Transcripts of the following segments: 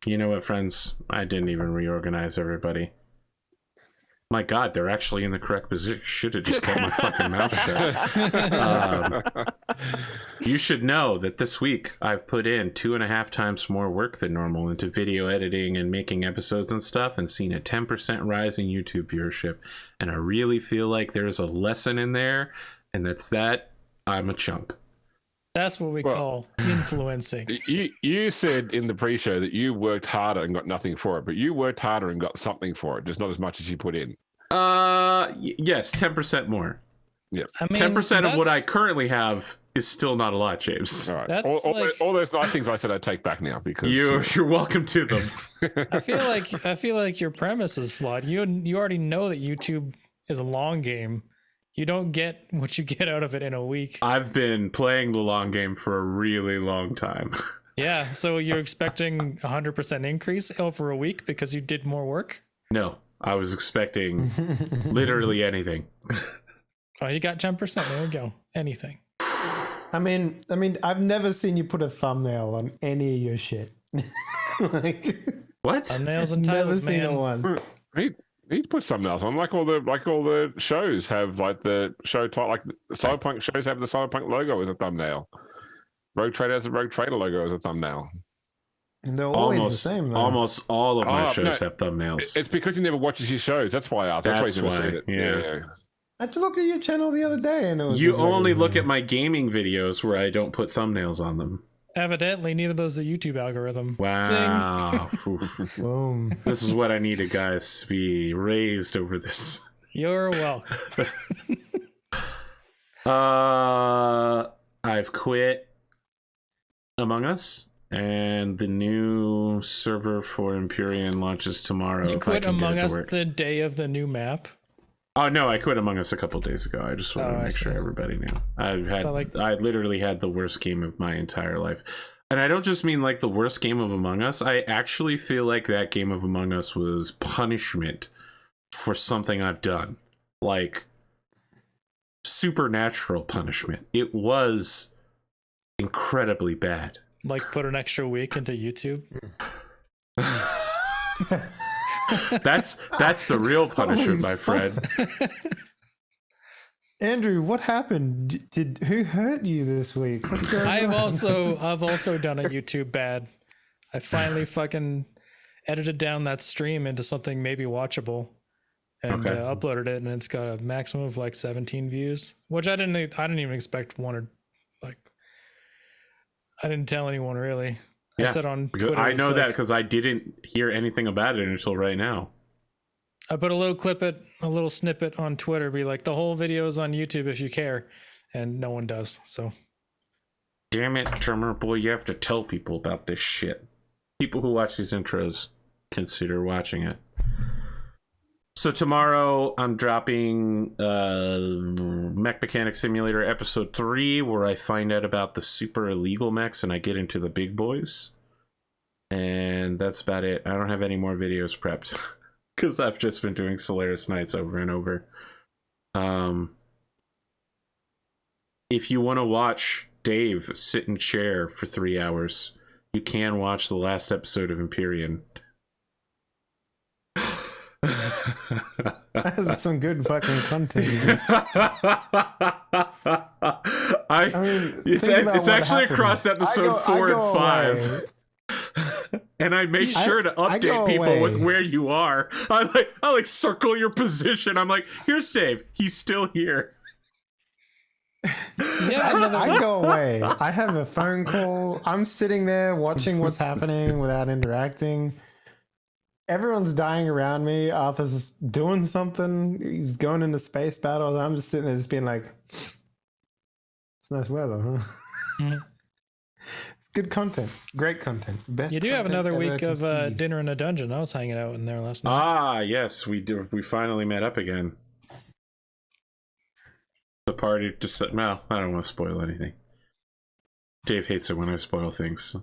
You know what, friends? I didn't even reorganize everybody. My God, they're actually in the correct position. Should have just kept my fucking mouth shut. You should know that this week I've put in 2.5 times more work than normal into video editing and making episodes and stuff, and seen a 10% rise in YouTube viewership. And I really feel like there's a lesson in there, and that's that I'm a chump. That's what we call influencing. You said in the pre-show that you worked harder and got nothing for it, but you worked harder and got something for it, just not as much as you put in. Yes, 10% more. Yeah, I mean, 10% of what I currently have is still not a lot, James. All right. All those nice things I said I take back now because you're welcome to them. I feel like your premise is flawed. You already know that YouTube is a long game. You don't get what you get out of it in a week. I've been playing the long game for a really long time. Yeah, so you're expecting 100% increase over a week because you did more work? No, I was expecting literally anything. Oh, you got 10%. There we go. Anything. I mean, I've never seen you put a thumbnail on any of your shit. Like, what? Thumbnails and titles, man. Never seen it once. He put something else on, like all the shows have like the show title, like the Cyberpunk shows have the Cyberpunk logo as a thumbnail. Rogue Trader has the Rogue Trader logo as a thumbnail. And they're always the same, though. Almost all of my shows have thumbnails. It's because he never watches his shows. That's why I asked. That's why he's never seen it. Yeah. I just looked at your channel the other day, and it was you only look at my gaming videos where I don't put thumbnails on them. Evidently, neither does the YouTube algorithm. Wow. Boom. This is what I needed, guys, to be raised over this. You're welcome. I've quit Among Us, and the new server for Empyrean launches tomorrow. You quit Among Us the day of the new map? Oh no, I quit Among Us a couple days ago. I just wanted to make sure everybody knew. I literally had the worst game of my entire life. And I don't just mean like the worst game of Among Us. I actually feel like that game of Among Us was punishment for something I've done. Like supernatural punishment. It was incredibly bad. Like put an extra week into YouTube? That's the real punishment, my friend. Andrew, what happened? Who hurt you this week? I've also done a YouTube bad. I finally fucking edited down that stream into something maybe watchable, and uploaded it, and it's got a maximum of like 17 views, which I didn't even expect one, or like I didn't tell anyone really. Yeah, I said on Twitter. I know that because I didn't hear anything about it until right now. I put a little snippet on Twitter, be like, the whole video is on YouTube if you care, and no one does. So, damn it, Drumurboy, you have to tell people about this shit. People who watch these intros, consider watching it. So tomorrow I'm dropping Mech Mechanic Simulator episode 3, where I find out about the super illegal mechs and I get into the big boys. And that's about it. I don't have any more videos prepped because I've just been doing Solaris Nights over and over. If you want to watch Dave sit in chair for 3 hours, you can watch the last episode of Empyrean. That's some good fucking content. It's actually across episode 4 and 5. And I make sure to update people with where you are. I circle your position. I'm like, here's Dave. He's still here. I go away. I have a phone call. I'm sitting there watching what's happening without interacting. Everyone's dying around me. Arthur's doing something. He's going into space battles. I'm just sitting there just being like, it's nice weather, huh? Mm-hmm. It's good content. Great content. Best. You do have another week of dinner in a dungeon. I was hanging out in there last night. Ah, yes, we do. We finally met up again. The party just said, well, I don't want to spoil anything. Dave hates it when I spoil things.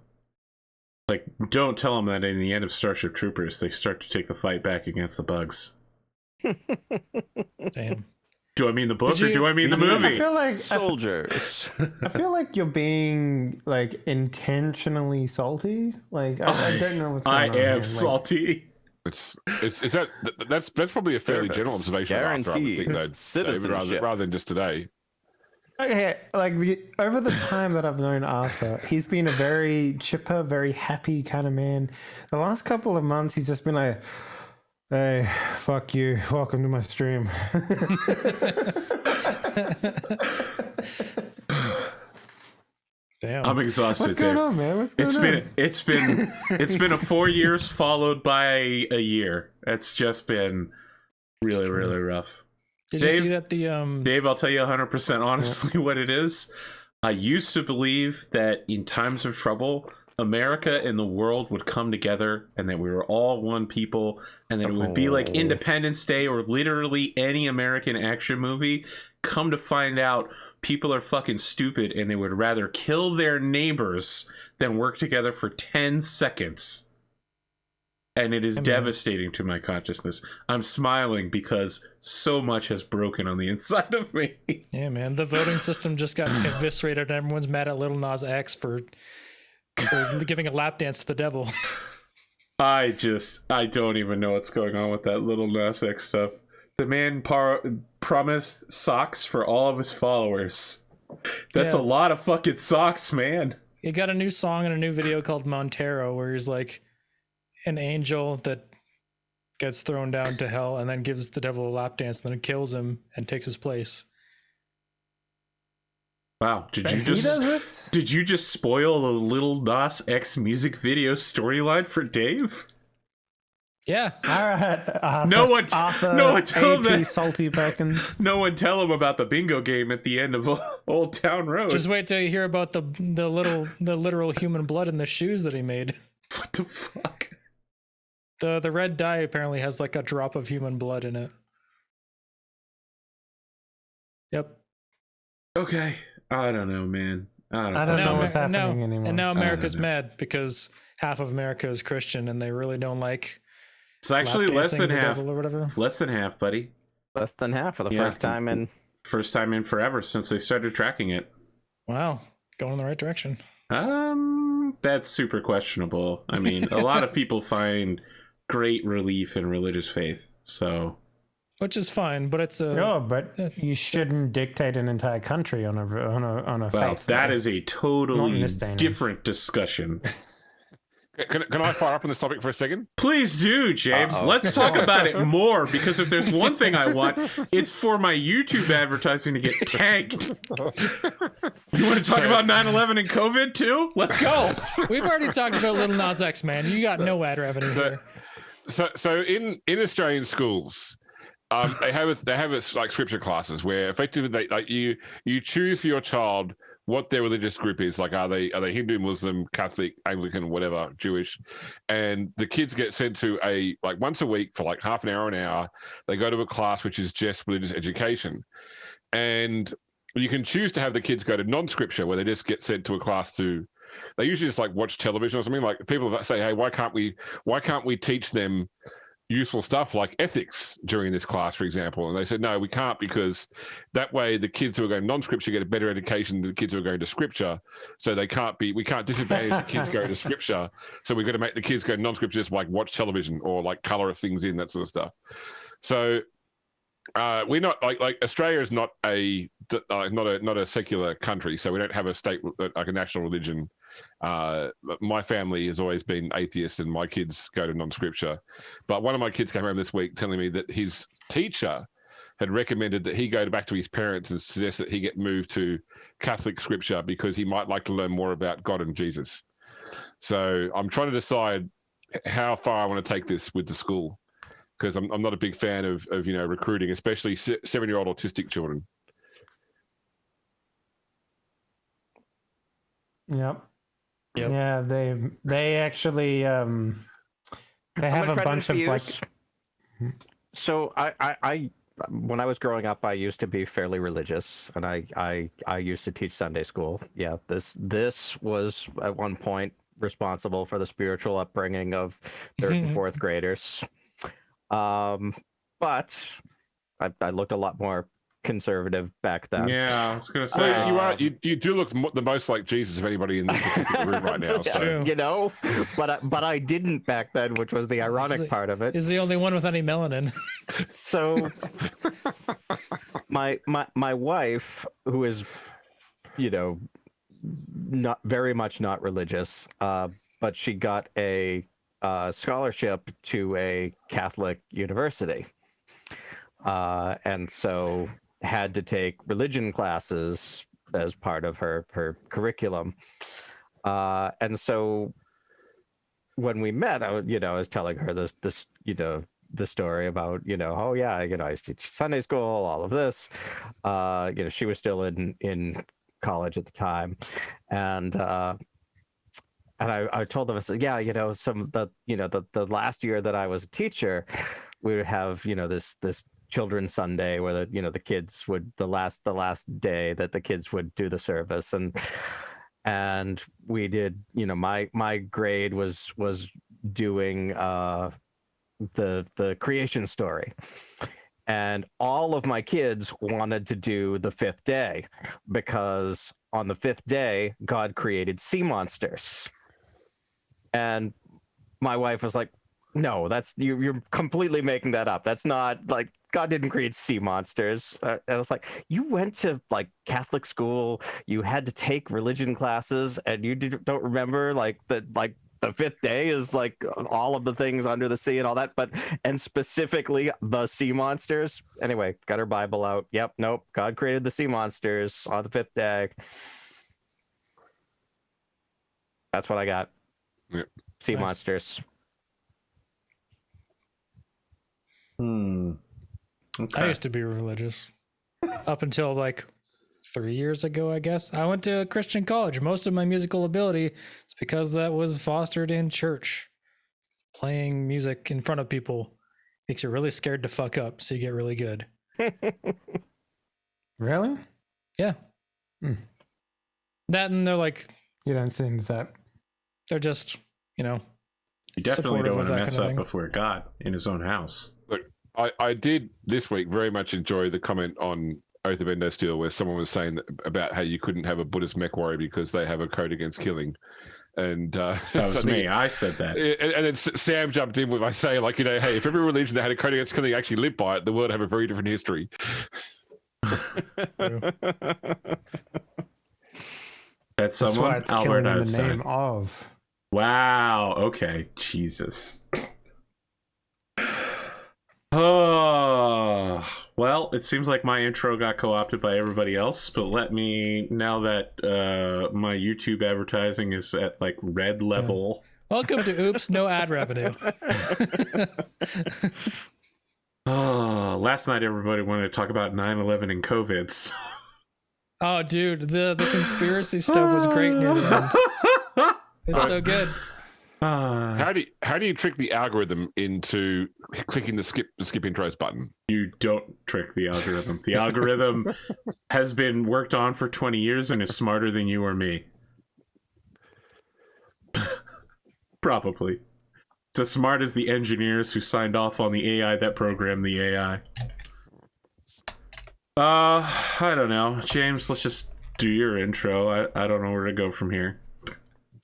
Like, don't tell him that in the end of Starship Troopers, they start to take the fight back against the bugs. Damn. Do I mean the book or do I mean the I movie? feel like Soldiers. I feel like you're being like intentionally salty. Like I don't know what's I going on. am here. salty. It's that's probably a fairly Service. general observation of Arthur, I would think, though, David, Citizenship. rather than just today. Okay, like over the time that I've known Arthur, he's been a very chipper, very happy kind of man. The last couple of months, he's just been like, "Hey, fuck you! Welcome to my stream." Damn. I'm exhausted. What's going on, man? What's going on? It's been a 4 years followed by a year. It's just been really rough. Did Dave- you see that the Dave, I'll tell you 100% honestly what it is. I used to believe that in times of trouble, America and the world would come together and that we were all one people and that it would be like Independence Day or literally any American action movie. Come to find out, people are fucking stupid and they would rather kill their neighbors than work together for 10 seconds. And it is devastating to my consciousness. I'm smiling because so much has broken on the inside of me. Yeah, man, the voting system just got eviscerated and everyone's mad at Lil Nas X for giving a lap dance to the devil. I don't even know what's going on with that little Nas X stuff. The man promised socks for all of his followers. That's a lot of fucking socks, man. He got a new song and a new video called Montero where he's like an angel that gets thrown down to hell and then gives the devil a lap dance and then kills him and takes his place. Wow, did He does this? you just spoil a little Nas X music video storyline for Dave? Yeah. All right. No one tell him AP that. Salty Perkins. No one tell him about the bingo game at the end of Old Town Road. Just wait till you hear about the literal human blood in the shoes that he made. What the fuck? The red dye apparently has like a drop of human blood in it. Yep. Okay. I don't know, man. I don't know what's happening anymore. And now America's mad because half of America is Christian and they really don't like It's actually lap less dancing than the half. devil or whatever. It's less than half, buddy. Less than half for the Yeah. first time in. First time in forever since they started tracking it. Wow, going in the right direction. That's super questionable. I mean, a lot of people find great relief in religious faith. So, Which is fine, but it's a Sure, but you shouldn't dictate an entire country on a well, faith. that is a Not in totally this day and age. different discussion. Can I fire up on this topic for a second? Please do, James. Uh-oh. Let's talk about it more because if there's one thing I want, it's for my YouTube advertising to get tanked. You want to talk about 9/11 and COVID too? Let's go. We've already talked about Little Nas X, man. You got no ad revenue here. So in Australian schools, they have like scripture classes where effectively you choose for your child what their religious group is. Like, are they Hindu, Muslim, Catholic, Anglican, whatever, Jewish, and the kids get sent to like once a week for like half an hour. They go to a class which is just religious education, and you can choose to have the kids go to non-scripture where they just get sent to a class to. They usually just like watch television or something. Like people say, hey, why can't we teach them useful stuff like ethics during this class, for example? And they said, no, we can't, because that way the kids who are going non-scripture get a better education than the kids who are going to scripture. So we can't disadvantage the kids going to scripture. So we've got to make the kids go non-scripture, just like watch television or like color things in, that sort of stuff. So we're not like Australia is not a secular country, so we don't have a state like a national religion. My family has always been atheist, and my kids go to non-scripture. But one of my kids came home this week telling me that his teacher had recommended that he go back to his parents and suggest that he get moved to Catholic scripture because he might like to learn more about God and Jesus. So I'm trying to decide how far I want to take this with the school, because I'm not a big fan of recruiting, especially 7-year-old autistic children. Yep. Yep. Yeah, they actually they have a bunch of like. So I when I was growing up, I used to be fairly religious, and I used to teach Sunday school. Yeah, this was at one point responsible for the spiritual upbringing of third and fourth graders. But I looked a lot more conservative back then. Yeah, I was gonna say. Well, you do look the most like Jesus of anybody in this particular room right now. So. True. You know, but I didn't back then, which was the ironic part of it. He's the only one with any melanin. So my wife, who is, you know, not very much not religious, but she got a scholarship to a Catholic university, and so had to take religion classes as part of her curriculum. And so when we met, I was telling her this the story about, oh yeah, I used to teach Sunday school, all of this. She was still in college at the time, and I told them, I said, yeah, the last year that I was a teacher, we would have, this Children's Sunday where the kids would, the last day that the kids would do the service, and we did, my grade was doing the creation story, and all of my kids wanted to do the fifth day, because on the fifth day God created sea monsters. And my wife was like, no, that's you're completely making that up. That's not, like, God didn't create sea monsters. I was like, you went to like Catholic school, you had to take religion classes, and you don't remember the fifth day is like all of the things under the sea and all that, and specifically the sea monsters. Anyway, got her Bible out. Yep, nope, God created the sea monsters on the fifth day. That's what I got. Yep. Sea Nice. monsters. Okay. I used to be religious up until like 3 years ago, I guess. I went to a Christian college. Most of my musical ability is because that was fostered in church. Playing music in front of people makes you really scared to fuck up, so you get really good. Really? Yeah. Hmm. That, and they're like, You don't seem that. they're just, You definitely supportive don't of want to that mess kind of up thing. before God in his own house. Look, I did this week very much enjoy the comment on Oath of Endo Steel where someone was saying about how you couldn't have a Buddhist mech warrior because they have a code against killing. And That was me. I said that. And then Sam jumped in with by saying, like, hey, if every religion that had a code against killing actually lived by it, the world would have a very different history. That's That's why someone it's Albert killing in has the name said. of. Wow. Okay. Jesus. Oh, well, it seems like my intro got co-opted by everybody else, but let me, now that my YouTube advertising is at like red level. welcome to Oops, no ad revenue. Oh, last night everybody wanted to talk about 9/11 and COVID. So. Oh, dude, the conspiracy stuff was great near the end. It's so good. How do you trick the algorithm into clicking the skip intros button? You don't trick the algorithm. The algorithm has been worked on for 20 years and is smarter than you or me. Probably. It's as smart as the engineers who signed off on the AI that programmed the AI. I don't know. James, let's just do your intro. I don't know where to go from here.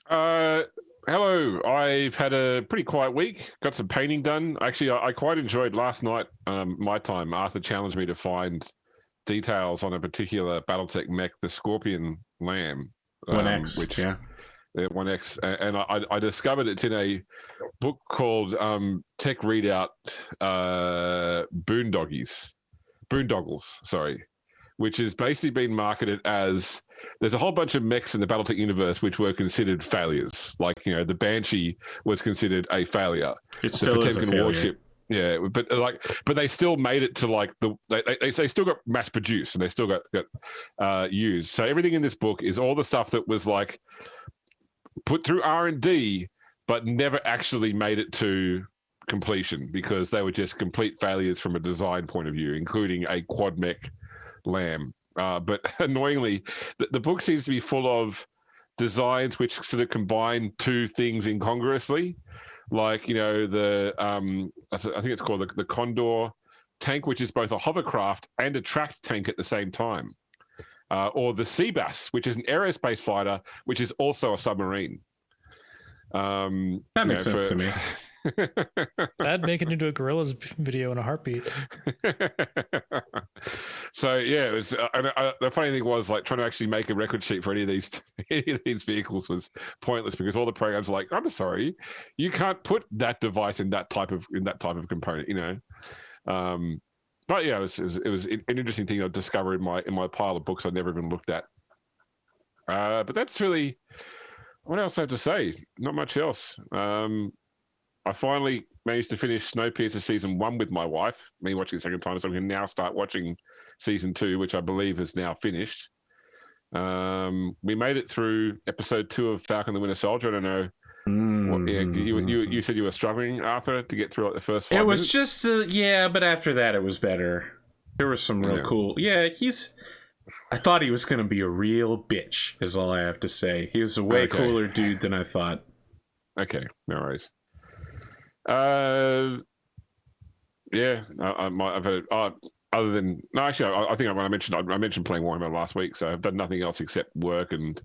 Hello. I've had a pretty quiet week. Got some painting done. Actually, I quite enjoyed last night. My time. Arthur challenged me to find details on a particular BattleTech mech, the Scorpion Lamb. 1X, which, yeah. 1X, and I discovered it's in a book called Tech Readout Boondoggles, sorry, which has basically been marketed as there's a whole bunch of mechs in the BattleTech universe which were considered failures. Like, the Banshee was considered a failure. It The still is a Potemkin failure. warship. Yeah, but they still made it to like they still got mass produced and they still got used. So everything in this book is all the stuff that was like put through R&D but never actually made it to completion because they were just complete failures from a design point of view, including a quad mech Lamb. But annoyingly, the book seems to be full of designs which sort of combine two things incongruously. Like, I think it's called the Condor tank, which is both a hovercraft and a tracked tank at the same time. Or the Seabass, which is an aerospace fighter, which is also a submarine. That makes sense to me. That'd make it into a Gorillaz video in a heartbeat. So yeah, it was. The funny thing was, like, trying to actually make a record sheet for any of these vehicles was pointless because all the programs are like, I'm sorry, you can't put that device in that type of component, you know. But yeah, it was an interesting thing I discovered in my pile of books I'd never even looked at. But that's really what else I have to say. Not much else. I finally managed to finish Snowpiercer season 1 with my wife. Me watching the second time, so we can now start watching season 2, which I believe is now finished. We made it through episode 2 of Falcon the Winter Soldier. I don't know. You said you were struggling, Arthur, to get through like the first 5 minutes? It was just but after that it was better. There was some real cool. Yeah, I thought he was going to be a real bitch, is all I have to say. He was a way cooler dude than I thought. Okay, no worries. I've had other than I think when I mentioned playing Warhammer last week, so I've done nothing else except work and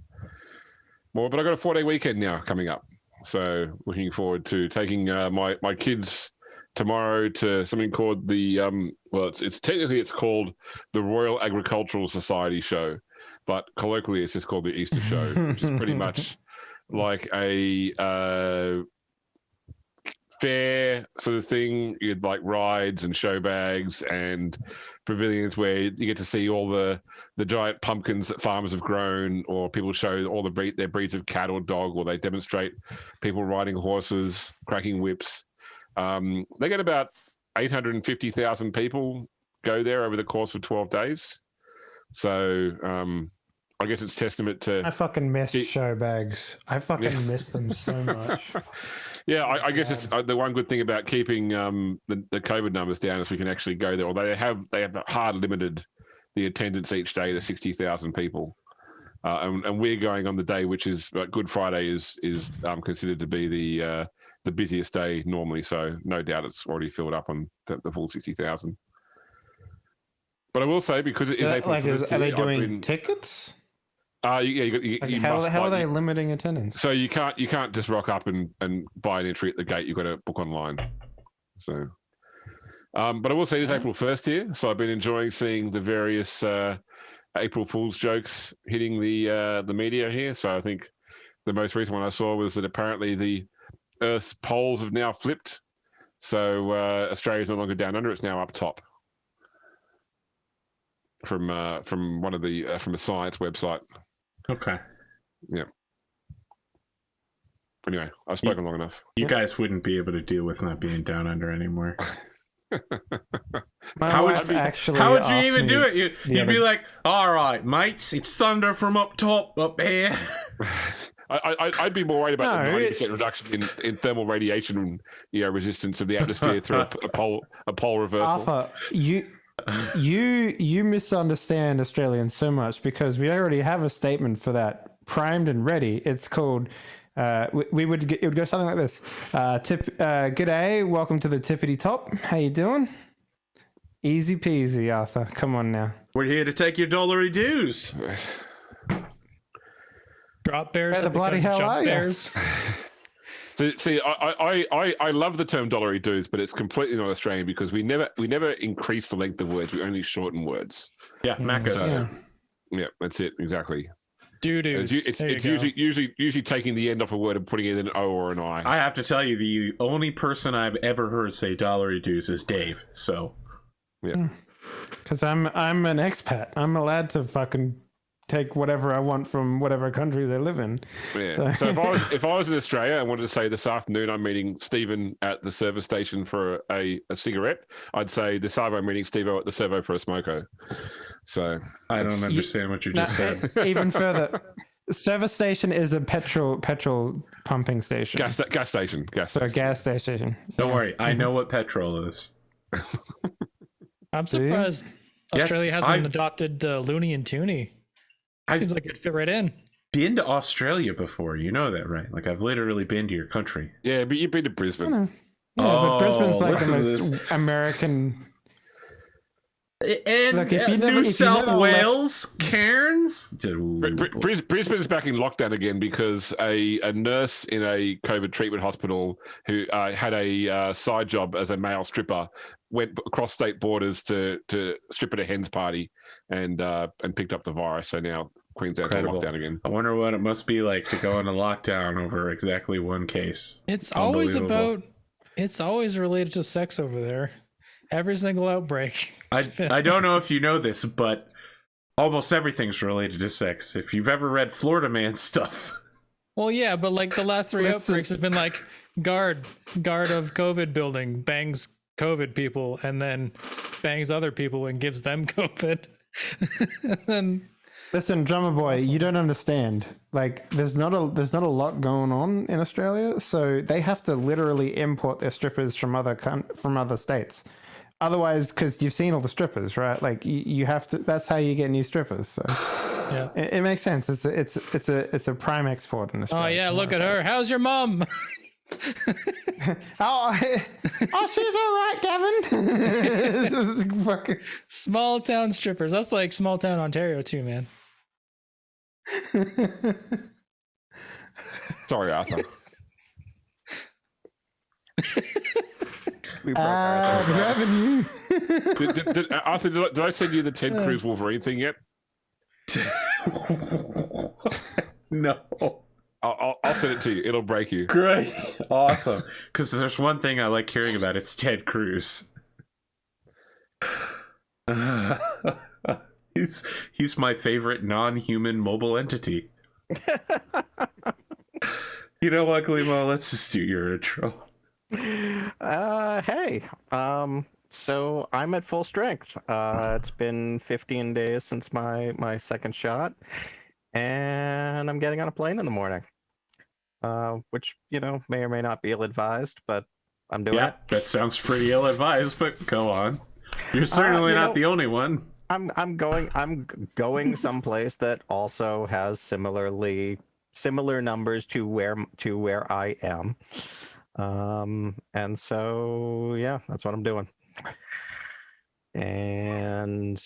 more. But I got a 4-day weekend now coming up, so looking forward to taking my kids tomorrow to something called the it's called the Royal Agricultural Society Show, but colloquially it's just called the Easter Show, which is pretty much like a fair sort of thing. You'd like rides and show bags and pavilions where you get to see all the giant pumpkins that farmers have grown, or people show all their breeds of cat or dog, or they demonstrate people riding horses, cracking whips. They get about 850,000 people go there over the course of 12 days. So I guess it's testament to... I fucking miss show bags. I fucking miss them so much. Yeah, I guess it's the one good thing about keeping the COVID numbers down is we can actually go there. Although they have hard limited the attendance each day to 60,000 people, and we're going on the day which is Good Friday is considered to be the busiest day normally. So no doubt it's already filled up on the full 60,000. But I will say, because it is April, are they doing tickets? How are they limiting attendance? So you can't just rock up and buy an entry at the gate. You've got to book online. So, but I will say it's April 1st here, so I've been enjoying seeing the various April Fool's jokes hitting the media here. So I think the most recent one I saw was that apparently the Earth's poles have now flipped. So Australia's no longer down under; it's now up top. From one of the from a science website. Okay. Yeah. Anyway, I've spoken long enough. You guys wouldn't be able to deal with not being down under anymore. How would you even do it? You'd be like, all right, mates, it's thunder from up top, up here. I'd be more worried about the 90% reduction in thermal radiation resistance of the atmosphere through a pole reversal. Arthur, You misunderstand Australians so much, because we already have a statement for that, primed and ready. It's called it would go something like this. G'day, welcome to the tippity top. How you doing? Easy peasy, Arthur. Come on now. We're here to take your dollary dues. Drop bears. Where the bloody hell are bears. See, I love the term dollary dues, but it's completely not Australian, because we never increase the length of words. We only shorten words. Yeah, Macca's. So, yeah, that's it exactly. Doo-doos. It's usually taking the end off a word and putting it in an O or an I. I have to tell you, the only person I've ever heard say dollary dues is Dave. So, yeah, because I'm an expat. I'm allowed to fucking take whatever I want from whatever country they live in. Yeah. So if I was in Australia, I wanted to say this afternoon I'm meeting Stephen at the service station for a cigarette, I'd say this afternoon I'm meeting Steve at the servo for a smoko. So I don't understand what you just said. Even further, service station is a petrol pumping station. Gas station. So a gas station. Don't worry, I know what petrol is. I'm surprised Australia hasn't adopted the Looney and Toonie. Seems like it'd fit right in. Been to Australia before, you know that, right? Like, I've literally been to your country. Yeah, but you've been to Brisbane. But Brisbane's like the most American And Look, if you never- New if you South never Wales, Cairns. Ooh, Brisbane's back in lockdown again because a nurse in a COVID treatment hospital who had a side job as a male stripper went across state borders to strip at a hen's party and picked up the virus. So now Queensland's on incredible. lockdown again. I wonder what it must be like to go into lockdown over exactly one case. It's always related to sex over there. Every single outbreak. I don't know if you know this, but almost everything's related to sex. If you've ever read Florida Man stuff. Well, yeah, but like the last three outbreaks have been like guard of COVID building bangs COVID people and then bangs other people and gives them COVID. And then Listen, Drumurboy, you don't understand. Like, there's not a lot going on in Australia, so they have to literally import their strippers from other states. Otherwise, because you've seen all the strippers, right? Like, you have to. That's how you get new strippers. So yeah, it makes sense. It's a prime export in Australia. oh yeah, look at her. How's your mom? Oh, she's all right, Gavin. Fucking... Small town strippers. That's like small town Ontario too, man. Sorry, Arthur. We broke our revenue. Arthur, did I send you the Ted Cruz Wolverine thing yet? No. I'll send it to you. It'll break you. Great. Awesome. Because there's one thing I like hearing about. It's Ted Cruz. He's my favorite non-human mobile entity. You know what, Glimo? Let's just do your intro. Hey, so I'm at full strength. It's been 15 days since my second shot, and I'm getting on a plane in the morning, which, may or may not be ill-advised, but I'm doing it. That sounds pretty ill-advised, but go on. You're certainly not the only one. I'm going someplace that also has similar numbers to where I am. And so, yeah, that's what I'm doing. And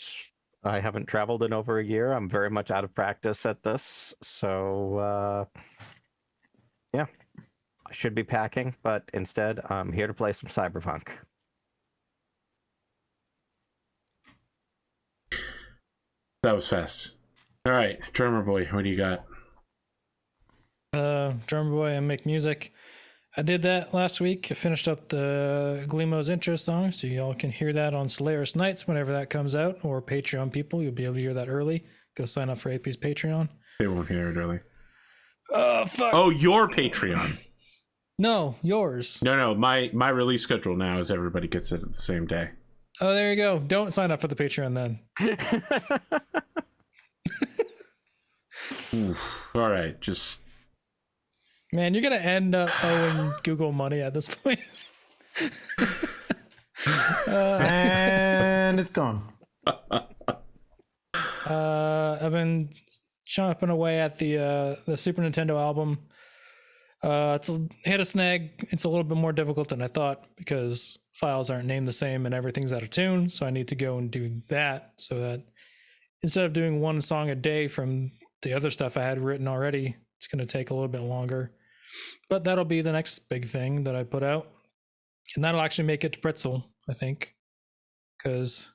I haven't traveled in over a year. I'm very much out of practice at this. So, yeah, I should be packing, but instead I'm here to play some Cyberpunk. That was fast. All right, Drumurboy, what do you got? Drumurboy, I make music. I did that last week. I finished up the Glimo's intro song, so y'all can hear that on Solaris Nights whenever that comes out, or Patreon people, you'll be able to hear that early. Go sign up for AP's Patreon. They won't hear it early. Oh, fuck. Oh, your Patreon. No, yours. No, my release schedule now is everybody gets it at the same day. Oh, there you go. Don't sign up for the Patreon then. Oof. All right, just... Man, you're going to end up owing Google money at this point. And it's gone. I've been chopping away at the Super Nintendo album. It's hit a snag. It's a little bit more difficult than I thought because files aren't named the same and everything's out of tune. So I need to go and do that so that instead of doing one song a day from the other stuff I had written already, it's going to take a little bit longer. But that'll be the next big thing that I put out. And that'll actually make it to Pretzel, I think. Because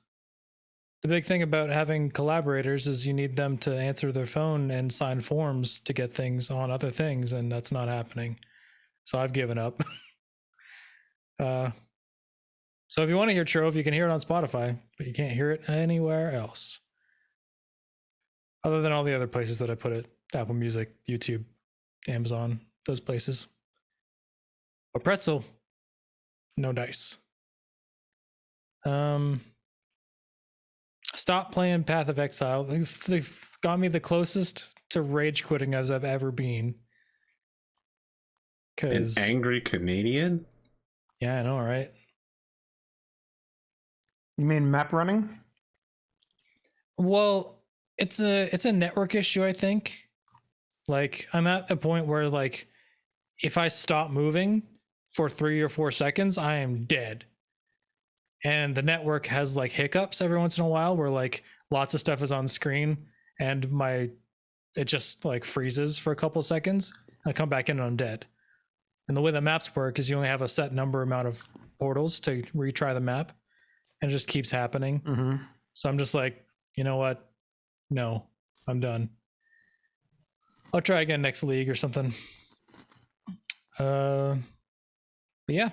the big thing about having collaborators is you need them to answer their phone and sign forms to get things on other things, and that's not happening. So I've given up. So if you want to hear Trove, you can hear it on Spotify, but you can't hear it anywhere else. Other than all the other places that I put it. Apple Music, YouTube, Amazon, those places. But Pretzel, no dice. Stop playing Path of Exile. They've got me the closest to rage quitting as I've ever been. An angry Canadian? Yeah, I know, right? You mean map running? Well, it's a network issue, I think. Like, I'm at the point where, like, if I stop moving for 3 or 4 seconds, I am dead. and the network has like hiccups every once in a while where like lots of stuff is on screen and it just like freezes for a couple of seconds. I come back in and I'm dead. And the way the maps work is you only have a set amount of portals to retry the map, and it just keeps happening. Mm-hmm. So I'm just like, you know what? No, I'm done. I'll try again next league or something. But yeah,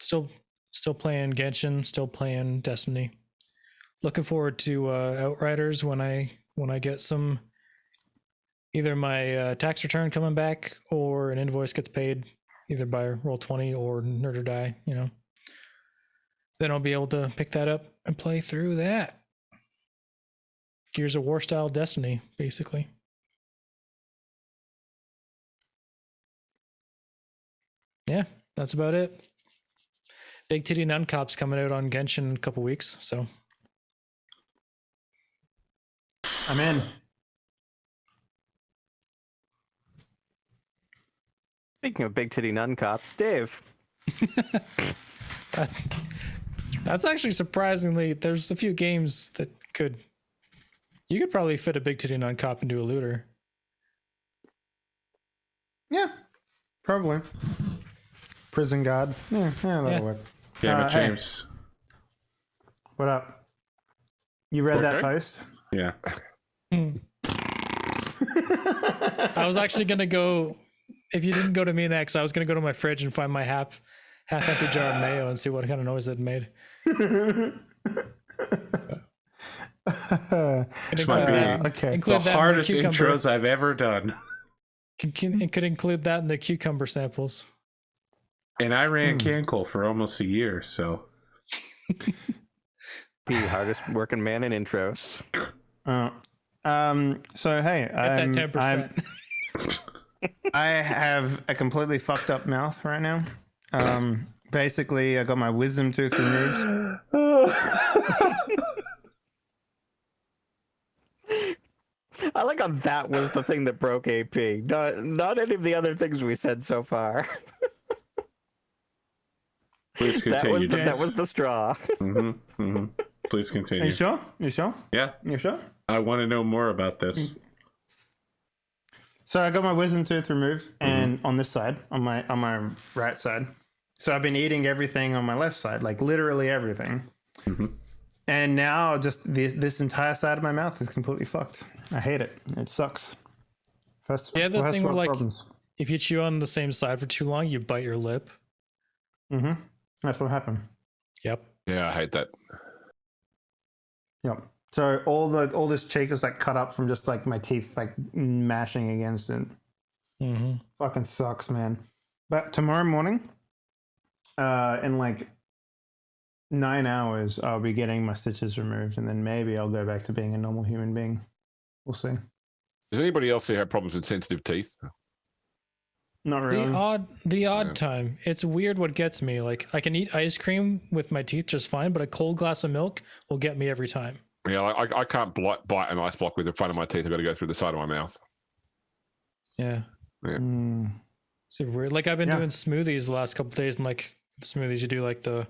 still playing Genshin, still playing Destiny. Looking forward to Outriders when I get some, either my tax return coming back or an invoice gets paid either by Roll20 or Nerd or Die, you know. Then I'll be able to pick that up and play through that. Gears of War style Destiny, basically. Yeah, that's about it. Big Titty Nun Cop's coming out on Genshin in a couple weeks, so I'm in. Speaking of big titty nun cops, Dave. that's actually surprisingly. There's a few games that you could probably fit a Big Titty Nun Cop into a looter. Yeah, probably. Prison Guard. Yeah, that'll work. Damn it, Hey, James. what up? You read that Okay. post? Yeah. I was actually gonna go. If you didn't go to me next, I was gonna go to my fridge and find my half empty jar of mayo and see what kind of noise it made. This might be Okay. the Include that in hardest cucumber. intros I've ever done. It could include that in the cucumber samples. And I ran Cancol for almost a year, so. The hardest working man in intros. So hey, At that 10%. I have a completely fucked up mouth right now. Basically, I got my wisdom tooth removed. I like how that was the thing that broke AP. Not any of the other things we said so far. Please continue, Dave. That was the straw. Please Are continue. you sure? You sure? Yeah, You sure? I want to know more about this. So I got my wisdom tooth removed, and on this side, on my right side. So I've been eating everything on my left side, like literally everything. And now just this entire side of my mouth is completely fucked. I hate it. It sucks. First, Yeah, the first thing where world like problems. if you chew on the same side for too long, you bite your lip. That's what happened. Yep. Yeah, I hate that. Yep. So all this cheek is like cut up from just like my teeth like mashing against it. Fucking sucks, man. But tomorrow morning, in like 9 hours, I'll be getting my stitches removed, and then maybe I'll go back to being a normal human being. We'll see. Does anybody else here have problems with sensitive teeth? Not really. The odd time. It's weird what gets me. Like I can eat ice cream with my teeth just fine, but a cold glass of milk will get me every time. Yeah, I can't bite an ice block with the front of my teeth. I've got to go through the side of my mouth. Yeah. Super weird. Like I've been doing smoothies the last couple of days, and like the smoothies, you do like the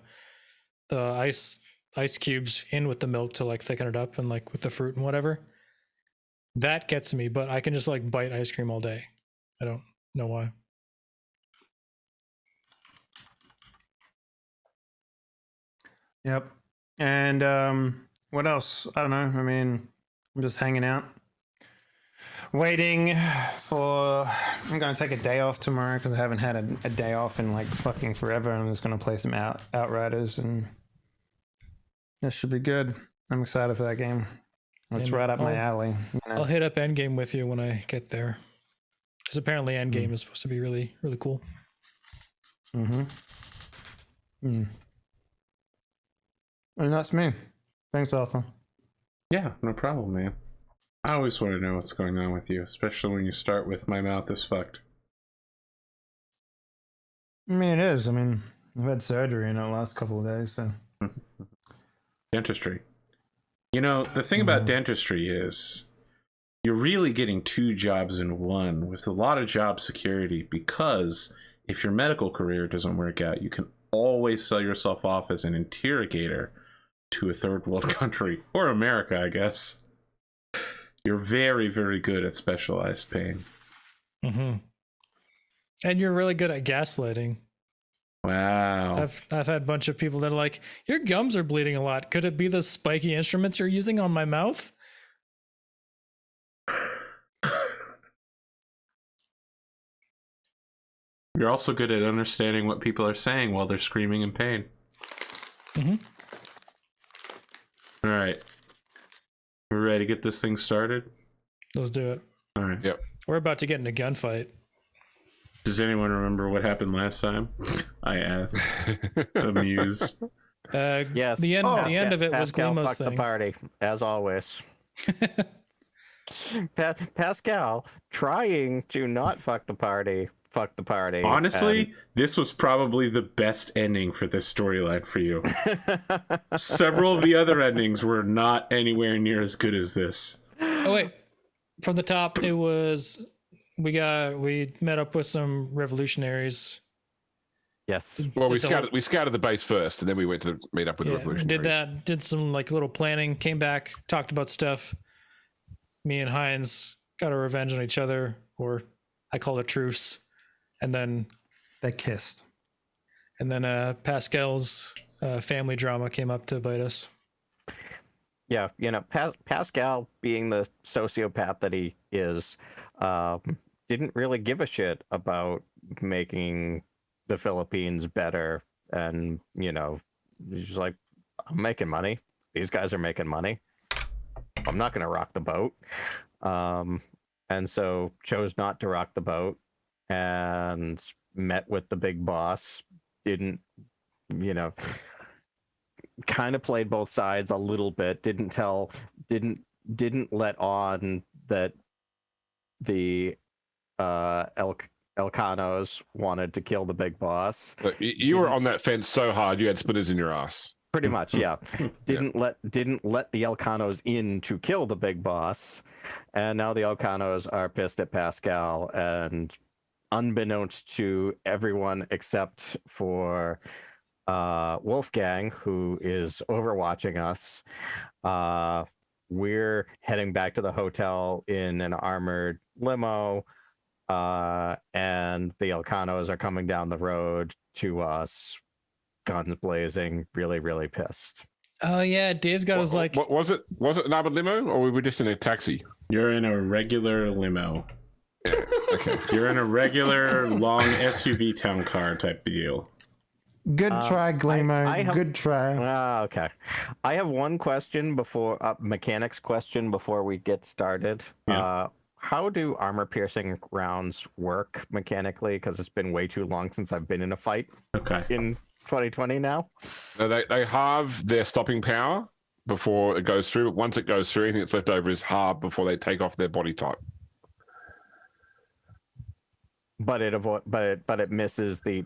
ice cubes in with the milk to like thicken it up, and like with the fruit and whatever. That gets me, but I can just like bite ice cream all day. I don't know why. Yep. And what else? I don't know. I mean, I'm just hanging out, waiting for. I'm going to take a day off tomorrow because I haven't had a day off in like fucking forever. I'm just going to play some Outriders, and that should be good. I'm excited for that game. It's And right up my alley. You know? I'll hit up Endgame with you when I get there, because apparently Endgame is supposed to be really, really cool. And that's me. Thanks, Arthur. Yeah, no problem, man. I always want to know what's going on with you, especially when you start with my mouth is fucked. I mean, it is. I mean, I've had surgery in the last couple of days, so. Dentistry. You know, the thing about dentistry is you're really getting two jobs in one with a lot of job security, because if your medical career doesn't work out, you can always sell yourself off as an interrogator to a third world country, or America, I guess. You're very, very good at specialized pain. Mm-hmm. And you're really good at gaslighting. Wow. I've had a bunch of people that are like, your gums are bleeding a lot. Could it be the spiky instruments you're using on my mouth? You're also good at understanding what people are saying while they're screaming in pain. Mm-hmm. All right. We're ready to get this thing started? Let's do it. All right. Yep. We're about to get in a gunfight. Does anyone remember what happened last time? I asked. Amused. Yes. The end of it was Pascal Glimo's fucked the thing. party, as always. Pascal trying to not fuck the party. Fuck the party. Honestly, this was probably the best ending for this storyline for you. Several of the other endings were not anywhere near as good as this. Oh wait, from the top, it was we met up with some revolutionaries. Yes. Well, we scouted the base first, and then we went to meet up with the revolutionaries. Did that. Did some like little planning. Came back, talked about stuff. Me and Heinz got our revenge on each other, or I call it truce. And then They kissed. And then Pascal's family drama came up to bite us. Yeah, you know, Pascal, being the sociopath that he is, didn't really give a shit about making the Philippines better. And, you know, he's just like, I'm making money. These guys are making money. I'm not going to rock the boat. And so chose not to rock the boat and met with the big boss. Didn't, you know, kind of played both sides a little bit. Didn't let on that the Elcanos wanted to kill the big boss. But you were on that fence so hard you had splinters in your ass. Pretty much, yeah. Didn't let the Elcanos in to kill the big boss, and now the Elcanos are pissed at Pascal, and unbeknownst to everyone except for Wolfgang, who is overwatching us, we're heading back to the hotel in an armored limo, and the Elcanos are coming down the road to us, guns blazing, really, really pissed. Oh yeah, Dave's got his like. What was it? Was it an armored limo, or were we just in a taxi? You're in a regular limo. Yeah, okay. You're in a regular long SUV town car type deal. Good try, Glimo. Good try. Okay. I have one question before mechanics question before we get started. Yeah. How do armor-piercing rounds work mechanically? Because it's been way too long since I've been in a fight. Okay. In 2020 now. They halve their stopping power before it goes through. But once it goes through, anything that's left over is halved before they take off their body type. But it misses the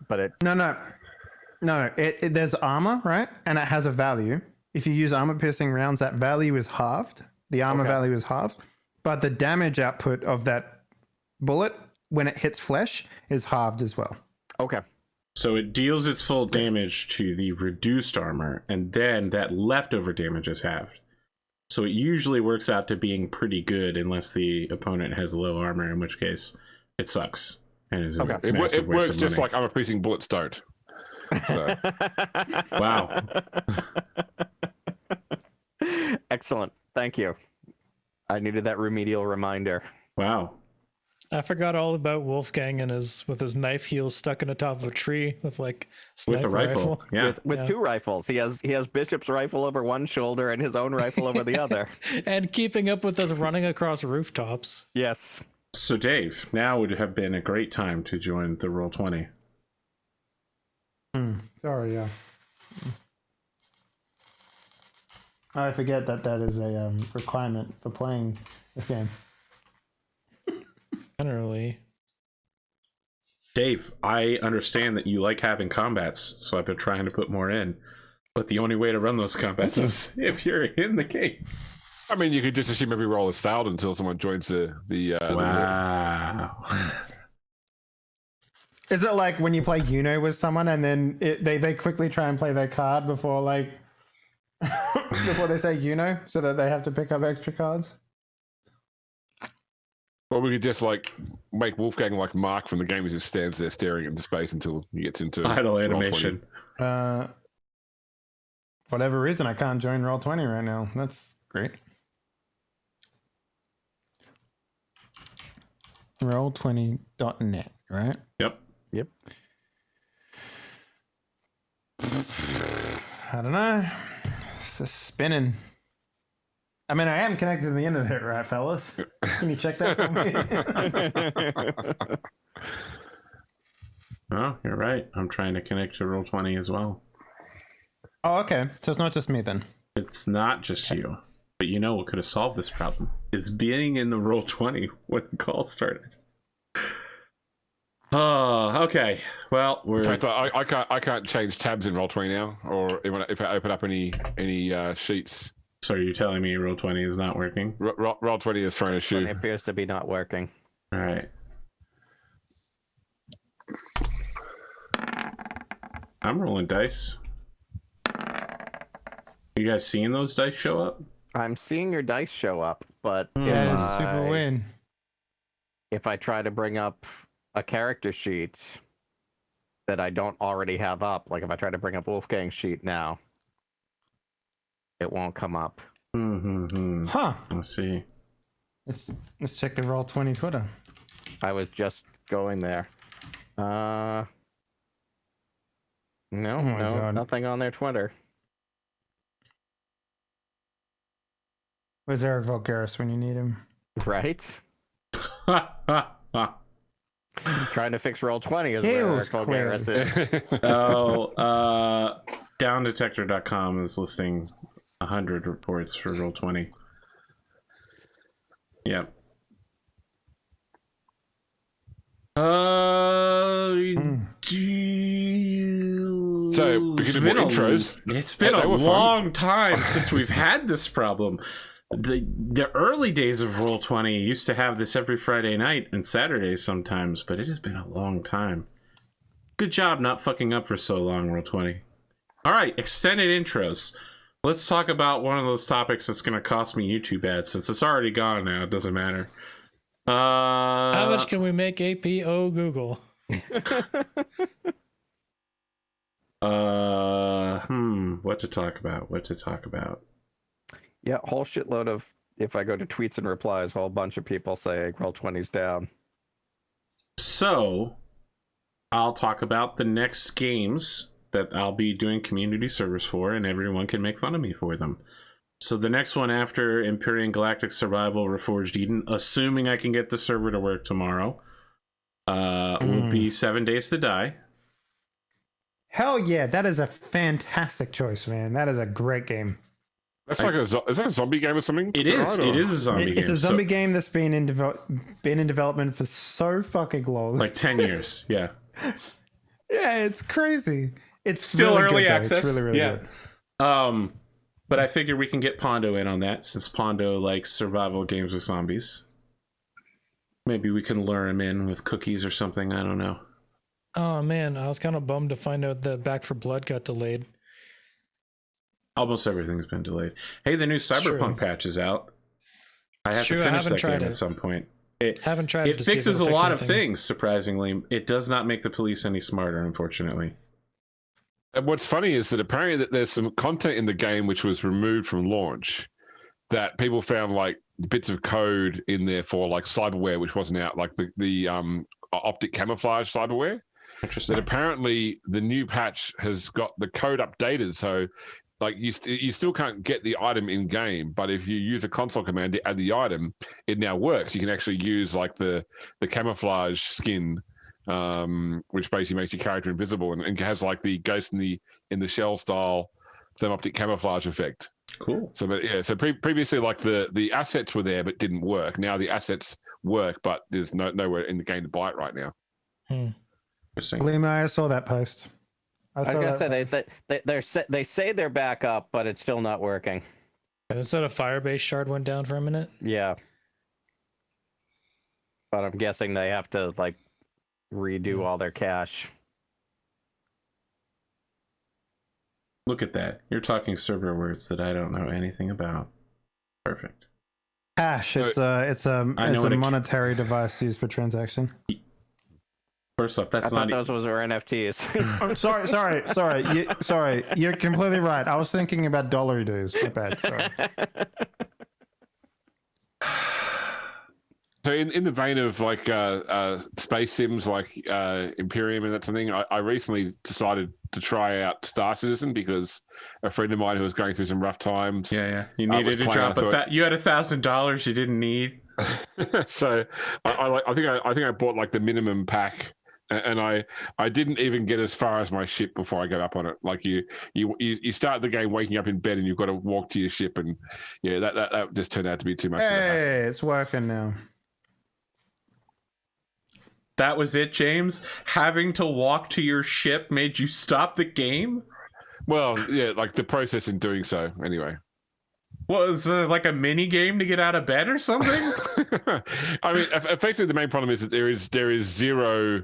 No. There's armor, right? And it has a value. If you use armor-piercing rounds, that value is halved. The armor value is halved. But the damage output of that bullet, when it hits flesh, is halved as well. Okay. So it deals its full damage to the reduced armor, and then that leftover damage is halved. So it usually works out to being pretty good unless the opponent has low armor, in which case it sucks. And is Okay. It works just like armor-piercing bullets don't. So. Wow. Excellent. Thank you. I needed that remedial reminder. Wow. I forgot all about Wolfgang and with his knife heels stuck in the top of a tree with like sniper With a rifle. Yeah. With two rifles. He has Bishop's rifle over one shoulder and his own rifle over the other. And keeping up with us running across rooftops. Yes. So Dave, now would have been a great time to join the Roll20. Sorry, yeah. I forget that is a requirement for playing this game. Generally. Dave, I understand that you like having combats, so I've been trying to put more in. But the only way to run those combats is if you're in the game. I mean, you could just assume every roll is fouled until someone joins the wow. Is it like when you play Uno with someone and then they quickly try and play their card before like before they say Uno, so that they have to pick up extra cards? Or we could just like make Wolfgang like Mark from the game. He just stands there staring into space until he gets into Idle Roll20. animation. Whatever reason, I can't join Roll20 right now. That's great. Roll20.net, right? Yep. Yep. I don't know. It's just spinning. I mean, I am connected to the internet, right, fellas? Can you check that for me? Oh, you're right. I'm trying to connect to Roll20 as well. Oh, okay. So it's not just me then. It's not just you. But you know what could have solved this problem? Is being in the Roll20 when the call started. Oh, okay. Well, we're... In fact, I can't change tabs in Roll20 now, or if I open up any sheets. So are you telling me Roll20 is not working? Roll20 is throwing a shoe. It appears to be not working. All right. I'm rolling dice. You guys seeing those dice show up? I'm seeing your dice show up, but Yeah, it's super weird. if I try to bring up a character sheet that I don't already have up, like if I try to bring up Wolfgang's sheet now, it won't come up. Mm-hmm. Huh. Let's see. Let's check the Roll20 Twitter. I was just going there. No, my no, God. nothing on their Twitter. Where's Eric Vulgaris when you need him? Right? Trying to fix Roll20 is He where was Eric Vulgaris is. Oh, downdetector.com is listing 100 reports for Roll20. Yep. So, we can do more intros. It's been a long time since we've had this problem. The early days of Roll20 used to have this every Friday night and Saturdays sometimes, but it has been a long time. Good job not fucking up for so long, Roll20. All right, extended intros. Let's talk about one of those topics that's going to cost me YouTube ads. Since it's already gone now, it doesn't matter. How much can we make APO Google? What to talk about? Yeah, a whole shitload of, if I go to tweets and replies, a whole bunch of people saying Roll20's down. So, I'll talk about the next games that I'll be doing community service for, and everyone can make fun of me for them. So the next one after Empyrean Galactic Survival Reforged Eden, assuming I can get the server to work tomorrow, will be 7 Days to Die. Hell yeah, that is a fantastic choice, man. That is a great game. That's like is that a zombie game or something? It is. It is a zombie game. It's a zombie game that's been in development for so fucking long. Like 10 years, yeah. Yeah, it's crazy. It's still really early good, access. It's really yeah. good. But I figure we can get Pondo in on that, since Pondo likes survival games with zombies. Maybe we can lure him in with cookies or something. I don't know. Oh man, I was kind of bummed to find out that Back for Blood got delayed. Almost everything's been delayed. Hey, the new Cyberpunk patch is out. I have to finish that game at some point. Haven't tried it. It fixes a lot of things, surprisingly. It does not make the police any smarter, unfortunately. And what's funny is that apparently that there's some content in the game which was removed from launch that people found like bits of code in there for like cyberware, which wasn't out, like the optic camouflage cyberware. Interesting. That apparently the new patch has got the code updated, so like you still can't get the item in game, but if you use a console command to add the item, it now works. You can actually use like the camouflage skin, which basically makes your character invisible and has like the ghost in the shell style thermoptic camouflage effect. Cool. So, but yeah, so previously like the assets were there but didn't work. Now the assets work, but there's nowhere in the game to buy it right now. Interesting. Glimo, I saw that post. I was gonna say they say they're back up, but it's still not working. Instead of Firebase shard went down for a minute. Yeah, but I'm guessing they have to like redo all their cache. Look at that. You're talking server words that I don't know anything about. Perfect. Cash. It's a monetary device used for transaction. First off, that's I thought not those were NFTs. Sorry. You're completely right. I was thinking about dollar dues. My bad. Sorry. So in the vein of like space sims like Imperium and that sort of thing, I recently decided to try out Star Citizen because a friend of mine who was going through some rough times. Yeah. You needed to drop you had $1,000 you didn't need. So I think I bought like the minimum pack, and I didn't even get as far as my ship before I got up on it. Like you start the game waking up in bed and you've got to walk to your ship, and yeah, that just turned out to be too much. Hey, it's working now. That was it, James? Having to walk to your ship made you stop the game? Well, yeah, like the process in doing so, anyway. Was like a mini game to get out of bed or something? I mean, effectively, the main problem is that there is zero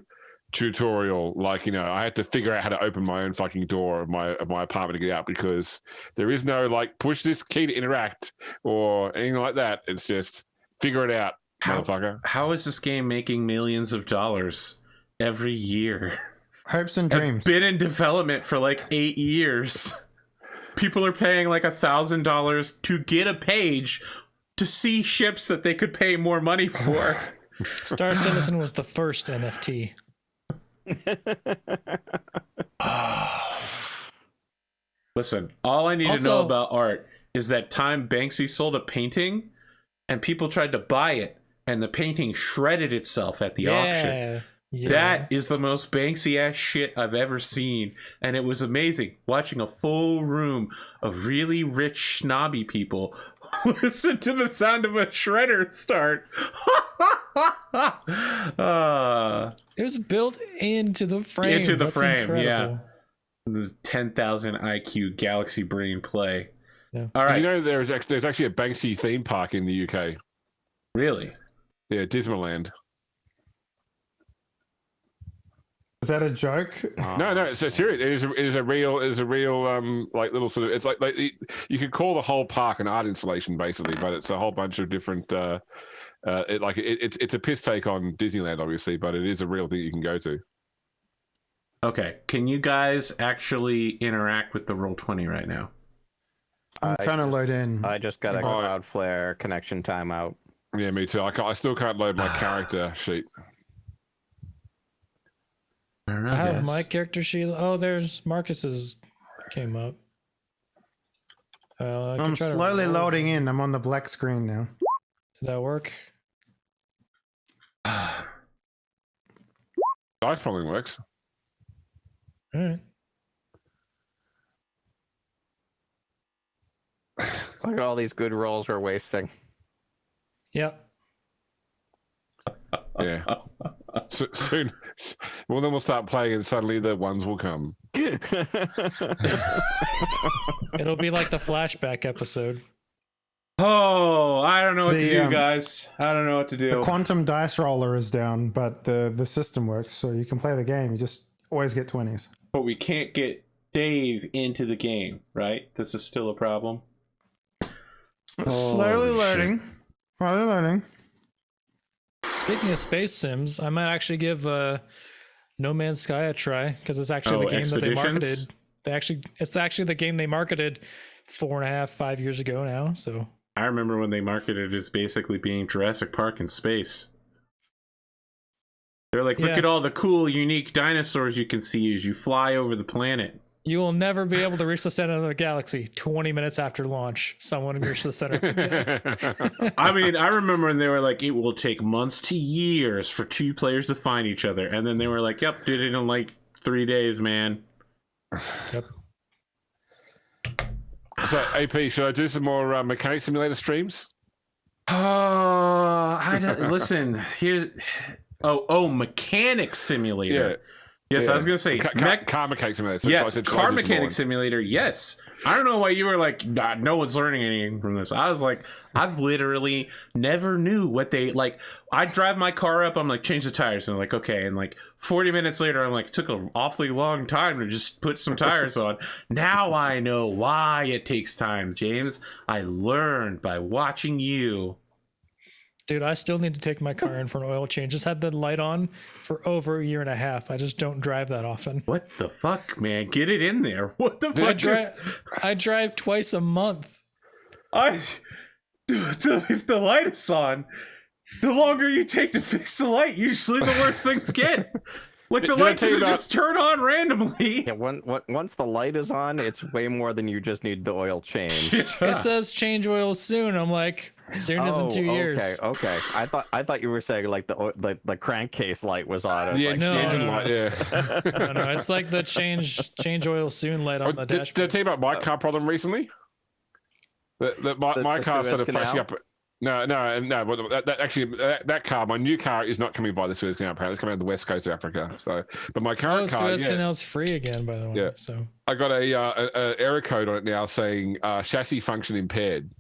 tutorial. Like, you know, I had to figure out how to open my own fucking door of my apartment to get out because there is no like push this key to interact or anything like that. It's just figure it out. How is this game making millions of dollars every year? Hopes and dreams. It's been in development for like 8 years. People are paying like $1,000 to get a page to see ships that they could pay more money for. Star Citizen was the first NFT. Listen, all I need to know about art is that time Banksy sold a painting and people tried to buy it. And the painting shredded itself at the auction. Yeah. That is the most Banksy ass shit I've ever seen. And it was amazing watching a full room of really rich snobby people listen to the sound of a shredder start. It was built into the frame. Into the That's frame, incredible. yeah. This 10,000 IQ Galaxy Brain play. Yeah. All right. You know, there's actually a Banksy theme park in the UK. Really? Yeah, Dismaland. Is that a joke? No, it's serious. It is a real like little sort of. It's like you could call the whole park an art installation basically, but it's a whole bunch of different. It's a piss take on Disneyland, obviously, but it is a real thing you can go to. Okay, can you guys actually interact with the Roll20 right now? I'm trying to load in. I just got a Cloudflare connection timeout. Yeah, me too. I still can't load my character sheet. I have my character sheet. Oh, there's Marcus's came up. I'm slowly loading in. I'm on the black screen now. Did that work? Dice probably works. All right. Look at all these good rolls we're wasting. Yep. Yeah. Soon. Well, then we'll start playing, and suddenly the ones will come. It'll be like the flashback episode. Oh, I don't know what to do, guys. I don't know what to do. The quantum dice roller is down, but the system works, so you can play the game. You just always get 20s. But we can't get Dave into the game, right? This is still a problem. Slowly loading. Slowly loading. Speaking of space sims, I might actually give No Man's Sky a try because it's actually the game that they marketed. It's actually the game they marketed 4.5-5 years ago now. So I remember when they marketed it as basically being Jurassic Park in space. They're like, look at all the cool, unique dinosaurs you can see as you fly over the planet. You will never be able to reach the center of the galaxy 20 minutes after launch. Someone reached the center of the galaxy. I mean, I remember when they were like, it will take months to years for two players to find each other. And then they were like, yep, did it in like 3 days, man. Yep. So, AP, should I do some more Mechanic Simulator streams? I don't listen. Here's Mechanic Simulator. Yeah. Yes, I was gonna say car mechanic simulator. So yes, I said, car mechanic simulator. Yes, I don't know why you were like, nah, no one's learning anything from this. I was like, I've literally never knew what they like. I drive my car up. I'm like, change the tires, and I'm like, okay. And like 40 minutes later, I'm like, it took an awfully long time to just put some tires on. Now I know why it takes time, James. I learned by watching you. Dude, I still need to take my car in for an oil change. Just had the light on for over a year and a half. I just don't drive that often. What the fuck, man? Get it in there. What the fuck? I drive twice a month. Dude, if the light is on, the longer you take to fix the light, usually the worse things get. Like the light doesn't just turn on randomly. Yeah, once the light is on, it's way more than you just need the oil change. It says change oil soon. I'm like, soon isn't 2 years. Okay. I thought you were saying like the crankcase light was on. The like, engine light, yeah. No, it's like the change oil soon light on the dashboard. Did I tell you about my car problem recently? My car started flashing up. No. But that car, my new car, is not coming by the Suez Canal. Apparently, it's coming out of the west coast of Africa. So, but my current car, Suez Canal's free again, by the way. Yeah. So I got a error code on it now saying chassis function impaired.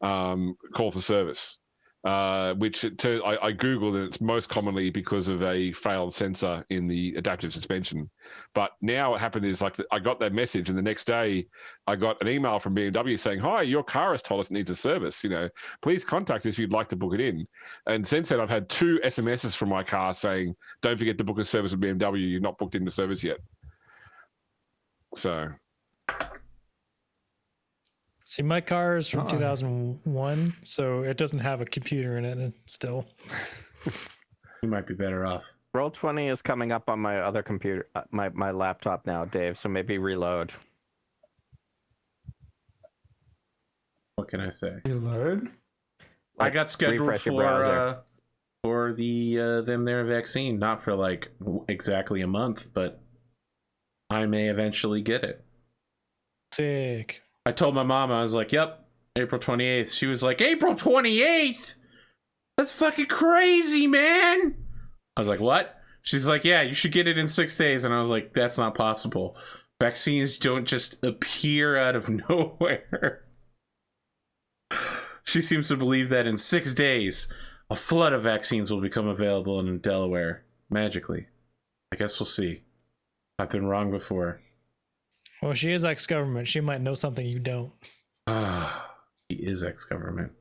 Call for service. Which I googled, and it's most commonly because of a failed sensor in the adaptive suspension. But now what happened is I got that message, and the next day I got an email from BMW saying, "Hi, your car has told us it needs a service. Please contact us if you'd like to book it in." And since then, I've had 2 SMSs from my car saying, "Don't forget to book a service with BMW. You're not booked into service yet." So. see, my car is from 2001, so it doesn't have a computer in it still. You might be better off. Roll20 is coming up on my other computer, my laptop now, Dave. So maybe reload. What can I say? Reload? I got scheduled refresh your browser. for the their vaccine, not for like exactly a month, but I may eventually get it. Sick. I told my mom, I was like, yep, April 28th. She was like, April 28th? That's fucking crazy, man. I was like, what? She's like, yeah, you should get it in 6 days. And I was like, that's not possible. Vaccines don't just appear out of nowhere. She seems to believe that in 6 days, a flood of vaccines will become available in Delaware, magically. I guess we'll see. I've been wrong before. Well, she is ex-government. She might know something you don't. She is ex-government.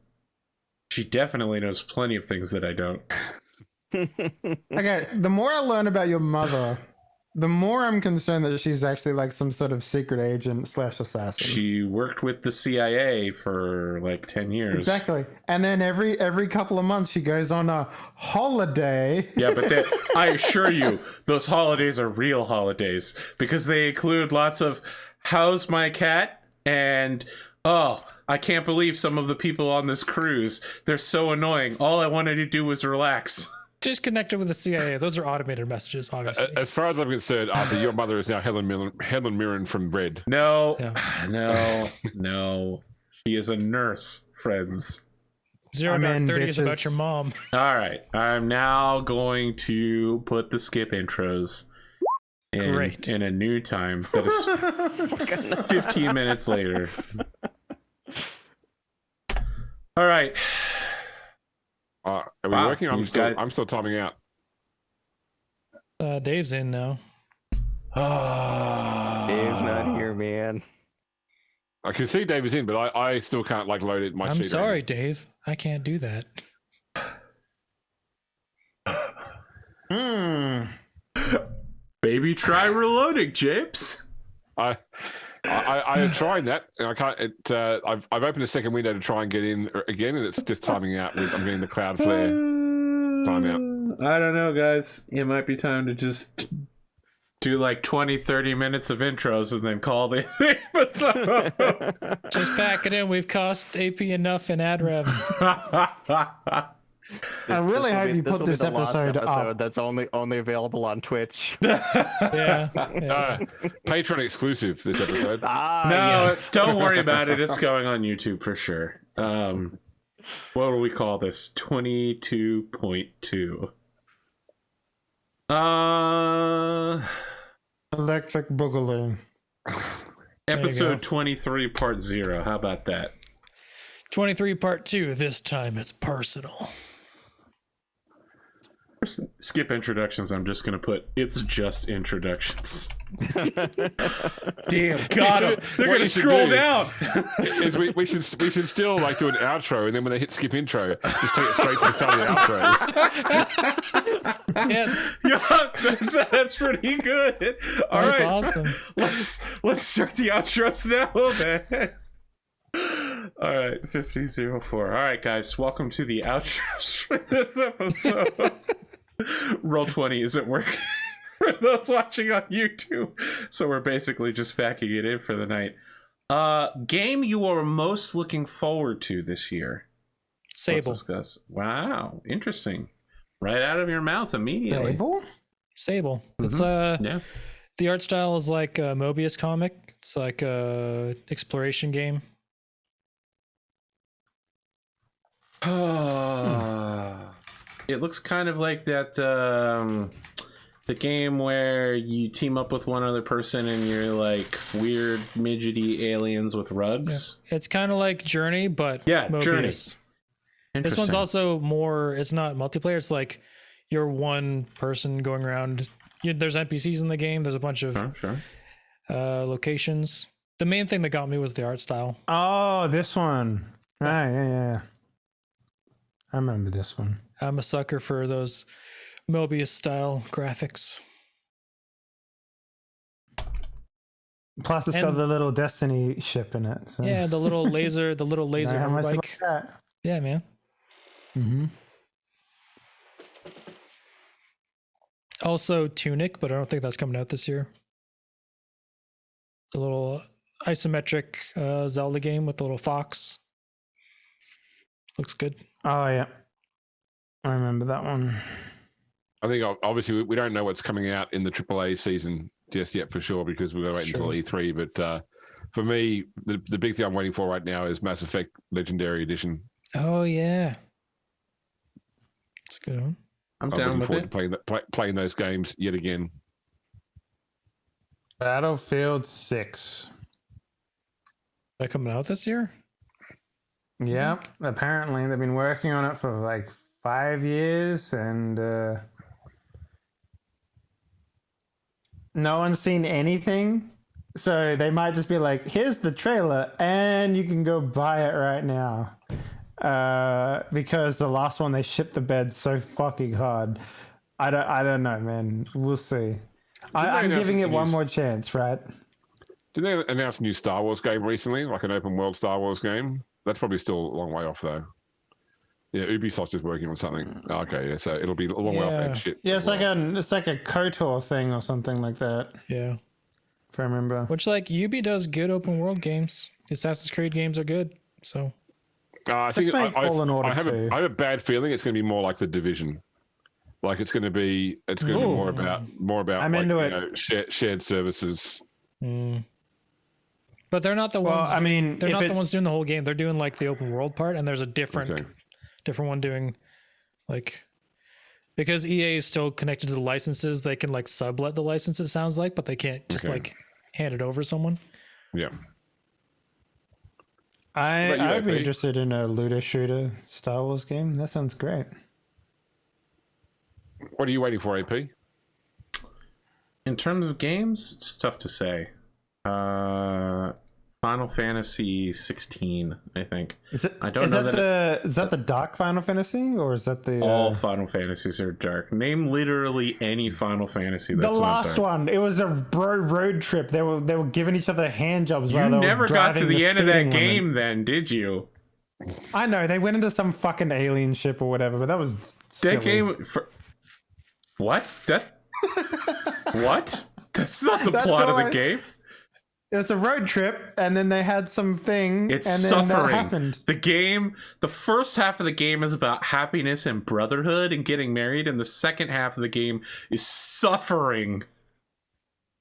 She definitely knows plenty of things that I don't. Okay, the more I learn about your mother, the more I'm concerned that she's actually like some sort of secret agent / assassin. She worked with the CIA for like 10 years. Exactly. And then every couple of months she goes on a holiday. Yeah, but I assure you, those holidays are real holidays because they include lots of how's my cat and I can't believe some of the people on this cruise. They're so annoying. All I wanted to do was relax. Just connected with the CIA. Those are automated messages, obviously. As far as I'm concerned, Arthur, your mother is now Helen Mirren from Red. No, Yeah. no. She is a nurse, friends. 0 to 30 is about your mom. All right. I'm now going to put the skip intros in a new time that is 15 minutes later. All right. Are we working? I'm still timing out. Dave's in now. Dave's not here, man. I can see Dave is in, but I still can't load it. I'm sorry, Dave. I can't do that. Maybe try reloading, James. I am trying that, and I can't. I've opened a second window to try and get in again, and it's just timing out. I'm getting the Cloudflare timeout. I don't know, guys. It might be time to just do like 20-30 minutes of intros and then call the episode. Just pack it in. We've cost AP enough in ad rev. I really hope you put this episode up. That's only available on Twitch. Yeah. Patreon exclusive this episode. Yes. Don't worry about it. It's going on YouTube for sure. What do we call this? 22.2. Electric Boogaloo. Episode 23, part 0. How about that? 23 part 2. This time it's personal. Skip introductions. I'm just gonna put it's just introductions. Damn, got him. They're gonna scroll down. Is we should still like do an outro, and then when they hit skip intro, just take it straight to the start of the outro. Yes, Yeah, that's pretty good. All that's right, awesome. let's start the outros now, man. All right, 1504. All right, guys, welcome to the outros for this episode. Roll 20 isn't working for those watching on YouTube, so we're basically just packing it in for the night. Game you are most looking forward to this year? Sable. Let's discuss. Wow, interesting. Right out of your mouth immediately. Sable. Mm-hmm. It's Yeah. the art style is like a Mobius comic. It's like a exploration game. It looks kind of like that the game where you team up with one other person and you're like weird midgety aliens with rugs. Yeah. It's kind of like Journey, but Yeah, Mobius. Journey. This Interesting. one's also more, it's not multiplayer. It's like you're one person going around. There's NPCs in the game. There's a bunch of Sure. locations. The main thing that got me was the art style. Oh, this one. Ah, yeah. I remember this one. I'm a sucker for those Mobius style graphics. Plus, it's got the little Destiny ship in it. So. Yeah, the little laser How much about bike. that? Yeah, man. Mm-hmm. Also Tunic, but I don't think that's coming out this year. The little isometric Zelda game with the little fox. Looks good. Oh, yeah. I remember that one. I think obviously we don't know what's coming out in the AAA season just yet for sure because we're going to wait until E3. But for me, the big thing I'm waiting for right now is Mass Effect Legendary Edition. Oh yeah, it's a good one. I'm I'm down looking with forward it. to playing those games yet again. Battlefield 6. That coming out this year? Yep. Apparently, they've been working on it for like 5 years, and no one's seen anything. So they might just be like, "Here's the trailer, and you can go buy it right now." Because the last one they shipped the bed so fucking hard. I don't know, man. We'll see. I'm giving it one more chance, right? Didn't they announce a new Star Wars game recently, like an open world Star Wars game? That's probably still a long way off, though. Yeah, Ubisoft is working on something. Okay, yeah, so it'll be a long way off that shit. Yeah, it's like a KOTOR thing or something like that, Yeah. if I remember. Which like Ubi does good open world games. Assassin's Creed games are good. So I think Let's make Fallen Order I have 2. I have a bad feeling it's going to be more like The Division. Like it's going to be more about I'm like, into you it. know, shared services. But they're not the Well, ones. I mean, they're if not the it's- ones doing the whole game. They're doing like the open world part, and there's a different one doing like because EA is still connected to the licenses. They can like sublet the license. It sounds like, but they can't just like hand it over to someone. Yeah. I would be AP? interested in a looter shooter Star Wars game. That sounds great. What are you waiting for, AP? In terms of games, it's tough to say. Final Fantasy 16, I think. Is it? I don't is know that is that the Dark Final Fantasy, or is that the All Final Fantasies are dark. Name literally any Final Fantasy that's the not last dark. one? It was a road trip. They were giving each other hand jobs. You while they were never got to driving the end of that speeding game, limit. then, did you? I know they went into some fucking alien ship or whatever, but that was silly. That game for what? That what? That's not the That's plot of all the I- game. It was a road trip, and then they had some thing, It's and then suffering. that happened. The game, the first half of the game is about happiness and brotherhood and getting married, and the second half of the game is suffering.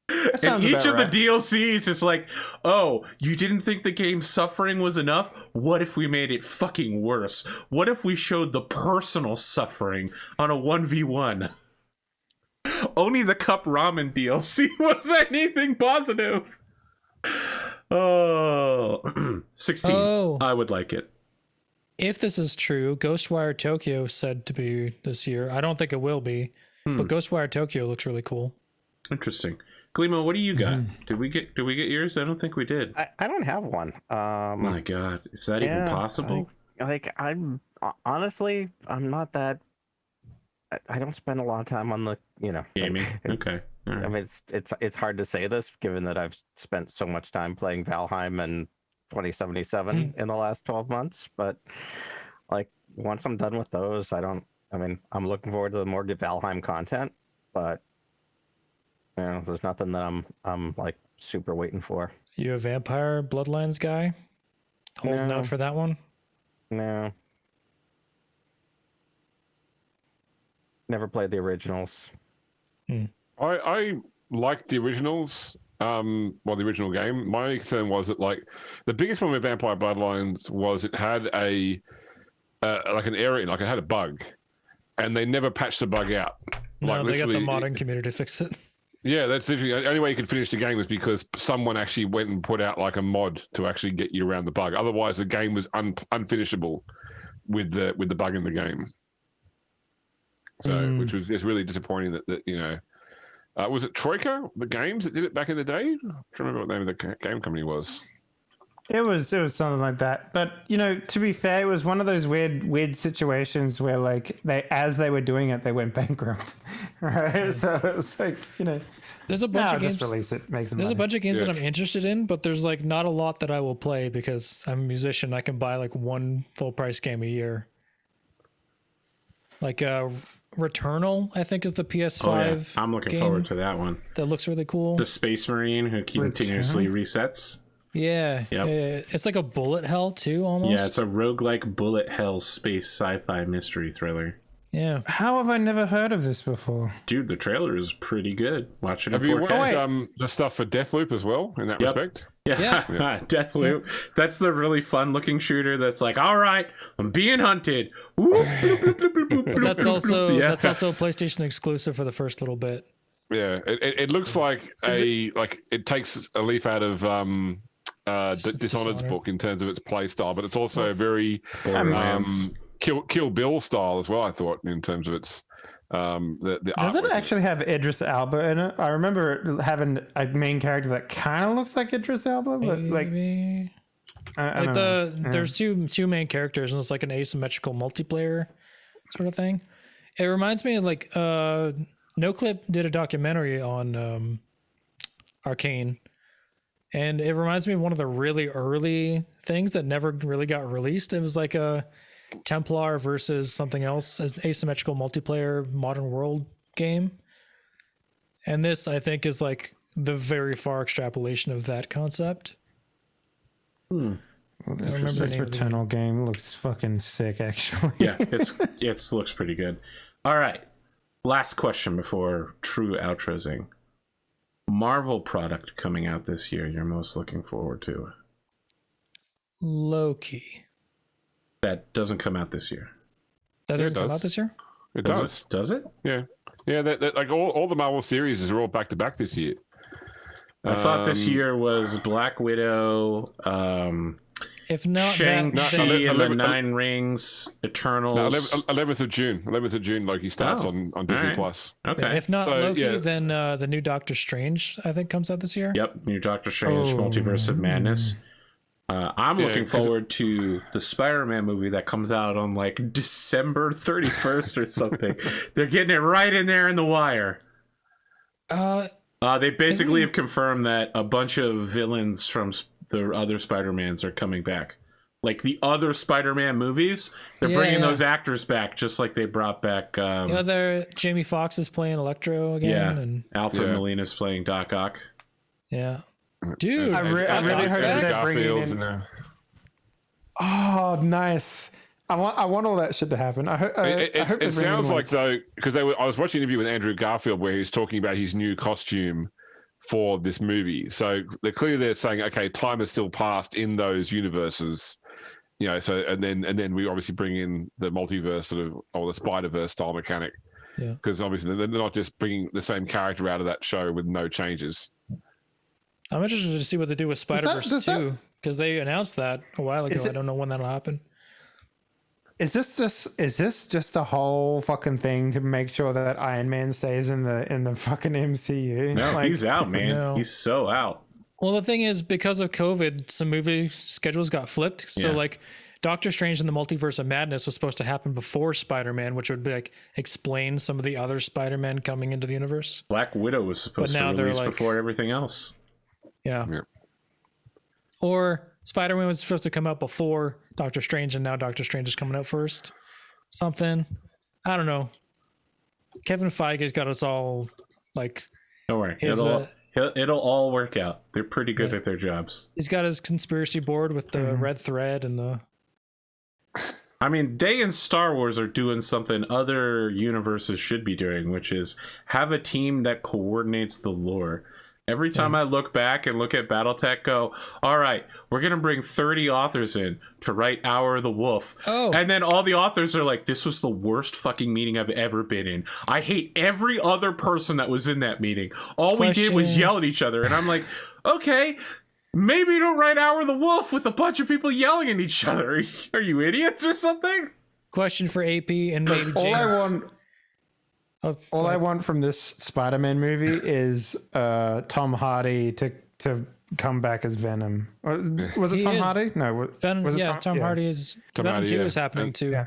That And sounds each about of right. the DLCs is like, oh, you didn't think the game suffering was enough? What if we made it fucking worse? What if we showed the personal suffering on a 1v1? Only the cup ramen DLC was anything positive. Oh, 16. Oh. I would like it. If this is true, Ghostwire Tokyo said to be this year. I don't think it will be, but Ghostwire Tokyo looks really cool. Interesting. Glimo, what do you got? Did we get yours? I don't think we did. I don't have one. My God, is that even possible? I'm honestly, I'm not that. I don't spend a lot of time on the Gaming. Okay. All right. I mean, it's hard to say this given that I've spent so much time playing Valheim and 2077 in the last 12 months. But like once I'm done with those, I'm looking forward to the more Valheim content, but there's nothing that I'm like super waiting for. You a Vampire Bloodlines guy? Holding out for that one? No. Never played the originals. I liked the originals. The original game. My only concern was that like the biggest problem with Vampire Bloodlines was it had a like an error, like it had a bug, and they never patched the bug out. No, Like, they got the literally, modding community to fix it. Yeah, that's literally the only way you could finish the game was because someone actually went and put out like a mod to actually get you around the bug. Otherwise, the game was unfinishable with the bug in the game. So, which was just really disappointing that was it Troika, the games that did it back in the day? I don't remember what the name of the game company was. It was something like that. But to be fair, it was one of those weird situations where like as they were doing it, they went bankrupt, right? So it was like There's a bunch of games. Just release it, make some There's money. a bunch of games that I'm interested in, but there's like not a lot that I will play because I'm a musician. I can buy like one full price game a year. Like Returnal, I think, is the PS5. Oh, yeah. I'm looking forward to that one. That looks really cool. The Space Marine who continuously resets. Yeah, Yep. yeah. It's like a bullet hell too, almost. Yeah, it's a roguelike bullet hell space sci-fi mystery thriller. Yeah. How have I never heard of this before? Dude, the trailer is pretty good. Watch it. Have you watched the stuff for Deathloop as well in that respect? Yeah. Deathloop. That's the really fun looking shooter that's like, all right, I'm being hunted. Whoop, bloop, bloop, bloop, bloop, bloop, That's bloop, also bloop. that's also a PlayStation exclusive for the first little bit. Yeah, it looks like it takes a leaf out of Dishonored's book in terms of its play style, but it's also very Kill Bill style as well. I thought in terms of its the Does it artwork. actually have Idris Elba in it? I remember having a main character that kind of looks like Idris Elba, but Maybe. I don't know. There's two main characters and it's like an asymmetrical multiplayer sort of thing. It reminds me of like NoClip did a documentary on Arcane, and it reminds me of one of the really early things that never really got released. It was like a Templar versus something else, as asymmetrical multiplayer modern world game. And this, I think, is like the very far extrapolation of that concept. Well, this Returnal game looks fucking sick, actually. Yeah, it looks pretty good. All right, last question before true outrosing. Marvel product coming out this year you're most looking forward to? Loki. That doesn't come out this year. That doesn't come out this year? It does. Does it? Yeah. That like all the Marvel series are all back to back this year. I thought this year was Black Widow, If not Shang-Chi and the Nine Rings, Eternals. 11th of June. 11th of June, Loki starts on Disney right. Plus. Okay. If not Loki, then the new Doctor Strange, I think, comes out this year. Yep, new Doctor Strange, Multiverse of Madness. I'm looking forward to the Spider-Man movie that comes out on like December 31st or something. They're getting it right in there in the wire. They basically have confirmed that a bunch of villains from the other Spider-Mans are coming back. Like the other Spider-Man movies, they're bringing those actors back, just like they brought back. Jamie Foxx is playing Electro again, and Alfred Molina's playing Doc Ock. Yeah, dude, I really heard that they're bringing in there. Oh, nice. I want all that shit to happen. I hope it sounds like though, because I was watching an interview with Andrew Garfield where he was talking about his new costume for this movie. So they're saying, okay, time has still passed in those universes, So and then we obviously bring in the multiverse or the Spider-Verse style mechanic Yeah. Because obviously they're not just bringing the same character out of that show with no changes. I'm interested to see what they do with Spider-Verse does that- too, because they announced that a while ago. I don't know when that'll happen. Is this just a whole fucking thing to make sure that Iron Man stays in the fucking MCU? No, Like, he's out, man. No. He's so out. Well, the thing is, because of COVID, some movie schedules got flipped. So, Yeah. like, Doctor Strange and the Multiverse of Madness was supposed to happen before Spider-Man, which would be like explain some of the other Spider-Man coming into the universe. Black Widow was supposed But now to they're release like- before everything else. Yeah. Yeah. Or Spider-Man was supposed to come out before Doctor Strange, and now Doctor Strange is coming out first. Something. I don't know. Kevin Feige's got us all like Don't worry. his, It'll all work out. They're pretty good at their jobs. he's got his conspiracy board with the red thread and the I mean, they in Star Wars are doing something other universes should be doing, which is have a team that coordinates the lore. Every time I look back and look at Battletech, go, all right, we're going to bring 30 authors in to write Hour of the Wolf. Oh. And then all the authors are like, this was the worst fucking meeting I've ever been in. I hate every other person that was in that meeting. All we did was Question. yell at each other. And I'm like, okay, maybe don't write Hour of the Wolf with a bunch of people yelling at each other. Are you idiots or something? question for AP and maybe all I James. want. All I want from this Spider-Man movie is Tom Hardy to come back as Venom. Or, was it He Tom is. Hardy? No, Venom, was it Tom Hardy is Venom Hardy, 2 yeah. is happening And- too. Yeah.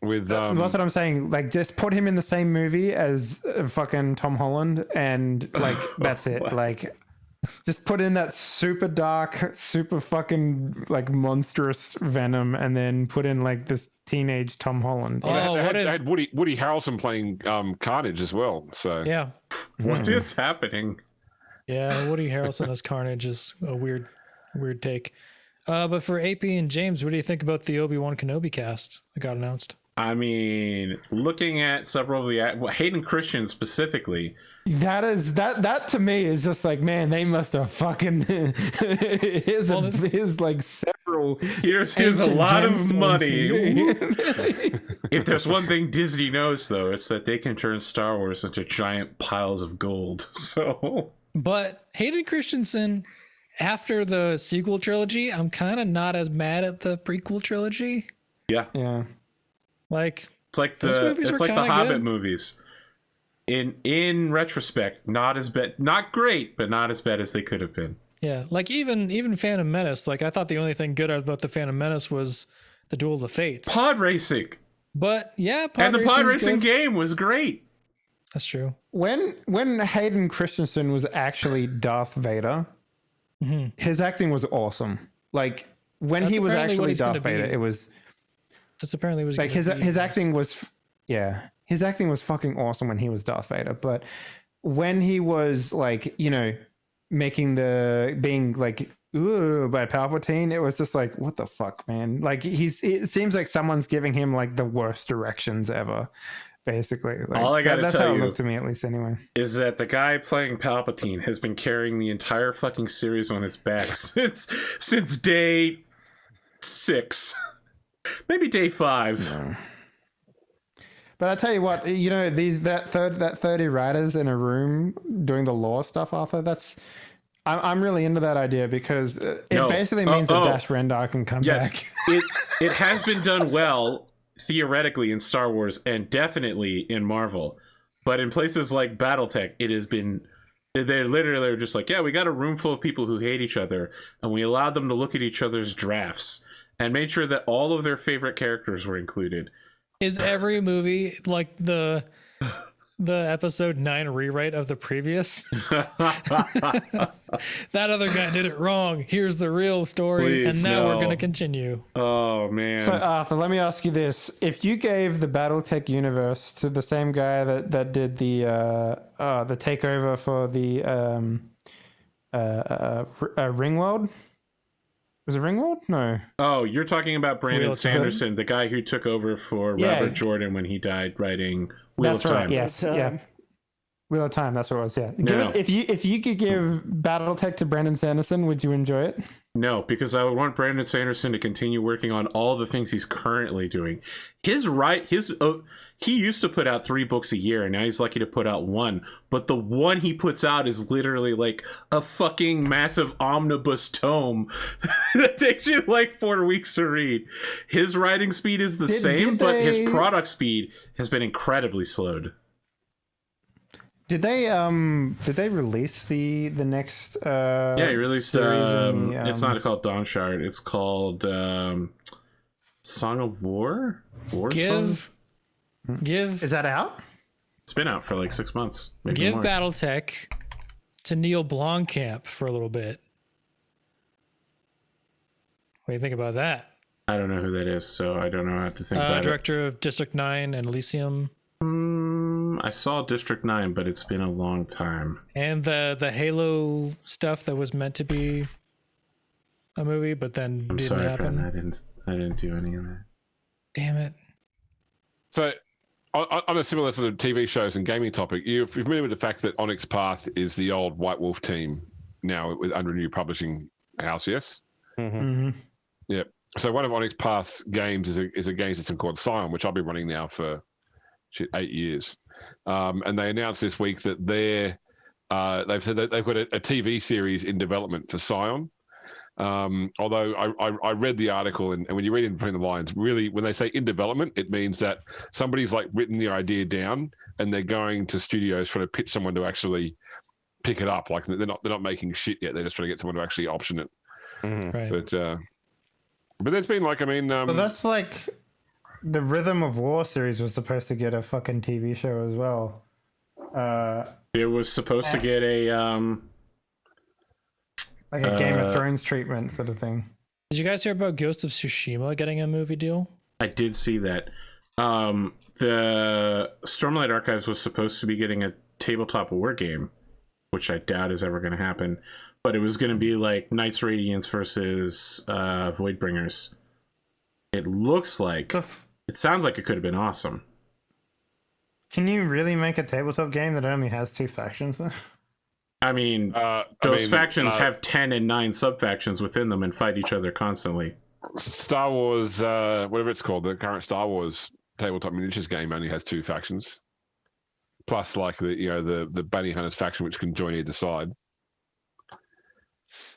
With That's what I'm saying. Like, just put him in the same movie as fucking Tom Holland, and like that's it. Like, just put in that super dark, super fucking like monstrous Venom, and then put in like this teenage Tom Holland. Oh, they what had, if? they had Woody Harrelson playing Carnage as well. So Yeah, What is happening? yeah. Woody Harrelson as Carnage is a weird take. But for AP and James, what do you think about the Obi-Wan Kenobi cast that got announced? I mean, looking at several of the Hayden Christian specifically, That to me is just like, man, they must have fucking here's like several. here's a ancient lot of gemstones. money. If there's one thing Disney knows, though, it's that they can turn Star Wars into giant piles of gold. So, But Hayden Christensen, after the sequel trilogy, I'm kind of not as mad at the prequel trilogy. yeah, Yeah. Like, it's like Those movies the were Hobbit kinda good. movies. In retrospect, not as bad, not great, but not as bad as they could have been. yeah, like even Phantom Menace. Like, I thought the only thing good about the Phantom Menace was the Duel of the Fates. Pod racing But yeah, and the pod racing's racing good. game was great. That's true. When Hayden Christensen was actually Darth Vader, his acting was awesome. Like when That's he was apparently what actually he's gonna Darth Vader, be. it was That's apparently was like his acting was his acting was fucking awesome when he was Darth Vader. But when he was like, you know, being like ooh by Palpatine, it was just like, what the fuck, man? Like it seems like someone's giving him like the worst directions ever. Basically, like, All I gotta that's tell how it you- looked to me, at least, anyway. Is that the guy playing Palpatine has been carrying the entire fucking series on his back since day 6, maybe day 5. But I tell you what, you know, that 30 writers in a room doing the lore stuff, Arthur. I'm really into that idea because it basically means that Dash Rendar can come Yes, back. it has been done well theoretically in Star Wars and definitely in Marvel, but in places like BattleTech, it has been. They literally are just like, yeah, we got a room full of people who hate each other, and we allowed them to look at each other's drafts and made sure that all of their favorite characters were included. Is every movie like the episode 9 rewrite of the previous? That other guy did it wrong. Here's the real story, Please, and now we're no. going to continue. Oh man! So, Arthur, let me ask you this: if you gave the BattleTech universe to the same guy that did the takeover for the Ringworld, was it Ringworld? No. Oh, you're talking about Brandon Wheel of Time. Sanderson, the guy who took over for Yeah. Robert Jordan when he died writing Wheel That's of right. Time. Yes. Yeah. Wheel of Time. That's what it was. Yeah. No. If you could give BattleTech to Brandon Sanderson, would you enjoy it? No, because I would want Brandon Sanderson to continue working on all the things he's currently doing. He used to put out 3 books a year, and now he's lucky to put out 1. But the one he puts out is literally like a fucking massive omnibus tome that takes you like 4 weeks to read. His writing speed is the same, but his product speed has been incredibly slowed. Did they release the next Yeah, he released series it's not called Dawn Shard, it's called Song of War? Give Is that out? It's been out for like 6 months. Maybe give more. Battletech to Neil Blomkamp for a little bit. What do you think about that? I don't know who that is, so I don't know how to think about Director of District 9 and Elysium. I saw District 9, but it's been a long time. And the Halo stuff that was meant to be a movie, but then I'm didn't sorry, happen. friend, I didn't do any of that. Damn it. So, on a similar sort of TV shows and gaming topic, you're familiar with the fact that Onyx Path is the old White Wolf team now under a new publishing house, yes? Mm-hmm. Yep. So one of Onyx Path's games is a game system called Scion, which I've been running now for 8 years. And they announced this week that they've said that they've got a TV series in development for Scion. Although I read the article, and when you read in between the lines, really when they say in development, it means that somebody's like written the idea down and they're going to studios trying to pitch someone to actually pick it up. Like they're not making shit yet. They're just trying to get someone to actually option it. Mm-hmm. Right. But there's been like, But that's like the Rhythm of War series was supposed to get a fucking TV show as well. It was supposed to get a like a Game of Thrones treatment sort of thing. Did you guys hear about Ghost of Tsushima getting a movie deal? I did see that. The Stormlight Archives was supposed to be getting a tabletop war game, which I doubt is ever going to happen. But it was going to be like Knights Radiance versus Voidbringers. It looks like... It sounds like it could have been awesome. Can you really make a tabletop game that only has 2 factions? I mean, factions have 10 and 9 sub-factions within them and fight each other constantly. Star Wars, whatever it's called, the current Star Wars tabletop miniatures game only has 2 factions. Plus, like the Bounty Hunters faction, which can join either side.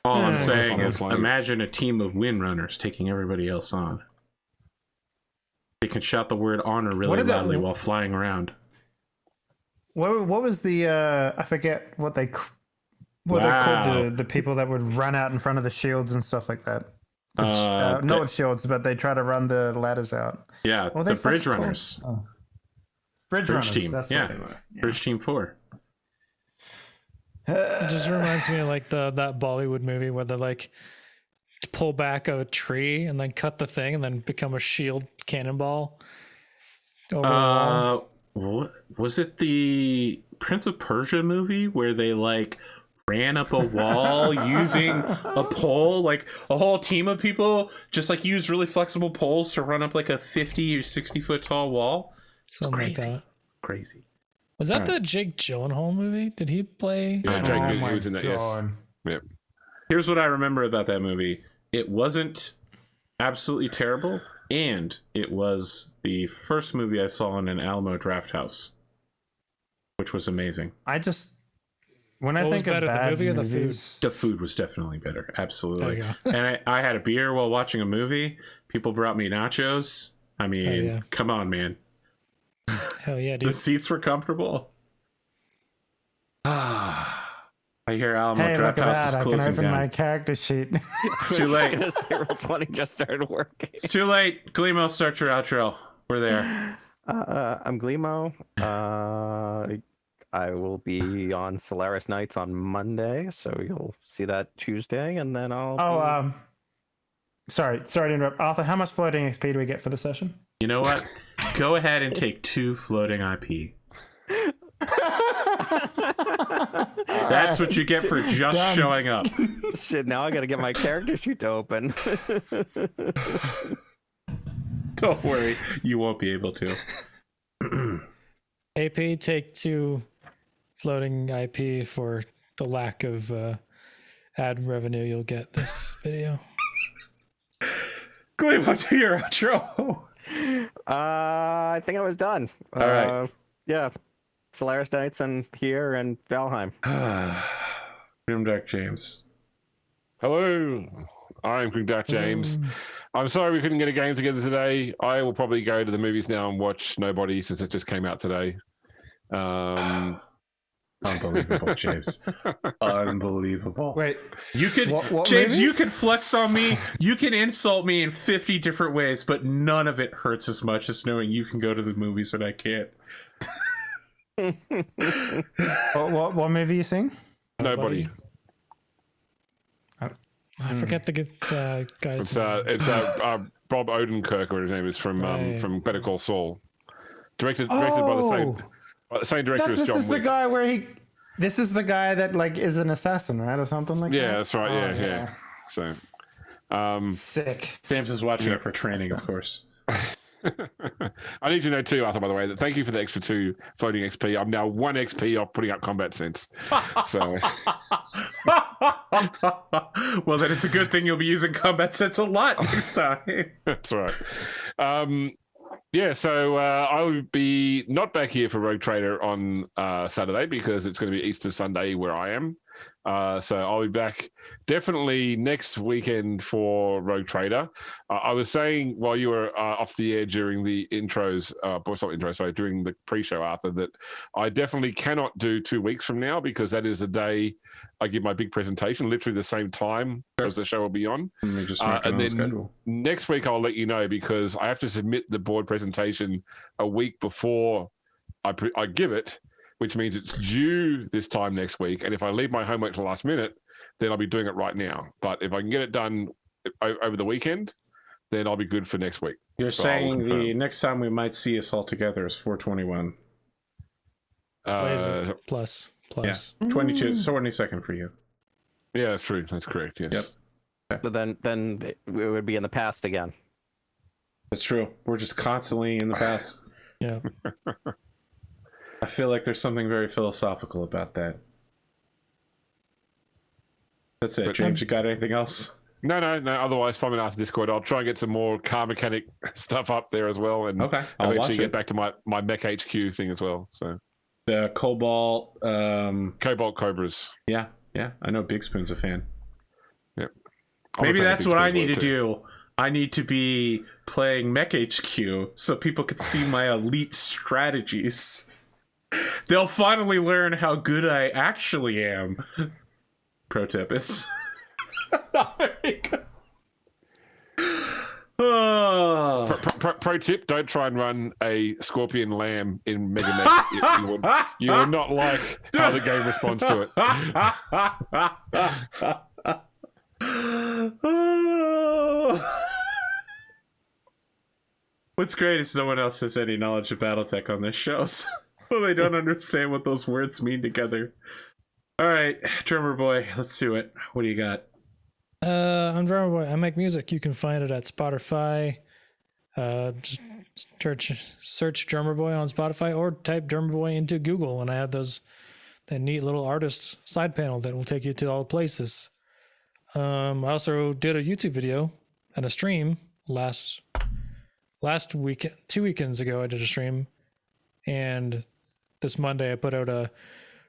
All I'm saying is, imagine a team of Windrunners taking everybody else on. They can shout the word honor really loudly while flying around. What was the I forget what they called the people that would run out in front of the shields and stuff like that. Not with shields, but they try to run the ladders out. Yeah, the Bridge Runners. Bridge Runners, Team. That's what they were. Yeah. Bridge Team 4. It just reminds me of like that Bollywood movie where they like pull back a tree and then cut the thing and then become a shield cannonball over the wall. What was it, the Prince of Persia movie where they like ran up a wall using a pole? Like a whole team of people just like use really flexible poles to run up like a 50 or 60 foot tall wall. Something crazy. like that. Crazy. Was that the Jake Gyllenhaal movie? Did he play? Yeah, Jake, he was in that, yes. Yep. Here's what I remember about that movie. It wasn't absolutely terrible, and it was the first movie I saw in an Alamo Drafthouse, which was amazing. I think of better, bad the movie or the food? movies, The food was definitely better, absolutely. There you go. And I had a beer while watching a movie. People brought me nachos. I mean, come on, man. Hell yeah, dude. The seats were comfortable. I hear Alamo hey, look at Drafthouse is that! I can closing open down. my character sheet. It's too late. Roll20 just started working. It's too late. Glimo, start your outro. We're there. I'm Glimo. I will be on Solaris Nights on Monday, so you'll see that Tuesday, and then I'll. Sorry to interrupt, Arthur. How much floating XP do we get for the session? You know what? Go ahead and take 2 floating IP. That's what you get for just showing up. Shit, now I gotta get my character sheet to open. Don't worry, you won't be able to. AP, take 2 floating IP for the lack of ad revenue you'll get this video. Glimo, do your outro. I think I was done. All right. Yeah. Solaris Knights and here and Valheim. Grimdarkjames. Hello, I'm Grimdarkjames. I'm sorry we couldn't get a game together today. I will probably go to the movies now and watch Nobody since it just came out today. Unbelievable, James. Unbelievable. Wait, You could, what James, movie? you could flex on me. You can insult me in 50 different ways, but none of it hurts as much as knowing you can go to the movies and I can't. what movie you sing? Nobody. I forget the guy's It's Bob Odenkirk, or his name is from Better Call Saul. Directed by the same director as This John is the Wick. guy where this is the guy that like is an assassin, right, or something like that. Yeah, that's right. Oh, Yeah. So, sick. James is watching it for training, of course. I need to know too, Arthur, by the way, that thank you for the extra 2 floating XP. I'm now 1 XP off putting up combat sense. So, Well, then it's a good thing you'll be using combat sense a lot next time. that's right. Yeah, so I'll be not back here for Rogue Trader on Saturday because it's going to be Easter Sunday where I am. So I'll be back definitely next weekend for Rogue Trader. I was saying while you were off the air during the intros, during the pre-show, Arthur, that I definitely cannot do 2 weeks from now because that is the day I give my big presentation, literally the same time as the show will be on. And then next week I'll let you know because I have to submit the board presentation a week before I give it, which means it's due this time next week. And if I leave my homework to the last minute, then I'll be doing it right now. But if I can get it done over the weekend, then I'll be good for next week. You're saying the next time we might see us all together is 421. plus. Yeah, 22nd for you. Yeah, that's true. That's correct. Yes. Yep. So then it would be in the past again. That's true. We're just constantly in the past. Yeah. I feel like there's something very philosophical about that. That's it. James, you got anything else? No. Otherwise, from an Arthur Discord, I'll try and get some more car mechanic stuff up there as well, and eventually get back to my Mech HQ thing as well. So the Cobalt Cobras. Yeah. I know Big Spoon's a fan. Yep. Maybe that's what I need to do. I need to be playing Mech HQ so people could see my elite strategies. They'll finally learn how good I actually am. Pro tip is. There you go. Pro tip: don't try and run a Scorpion Lamb in Mega Mech. You will not like how the game responds to it. What's great is no one else has any knowledge of BattleTech on this show, so they don't understand what those words mean together. All right, Drumurboy, let's do it. What do you got? I'm Drumurboy. I make music. You can find it at Spotify. Just search Drumurboy on Spotify or type Drumurboy into Google, and I have that neat little artist side panel that will take you to all the places. I also did a YouTube video and a stream last week, 2 weekends ago. I did a stream, and this Monday I put out a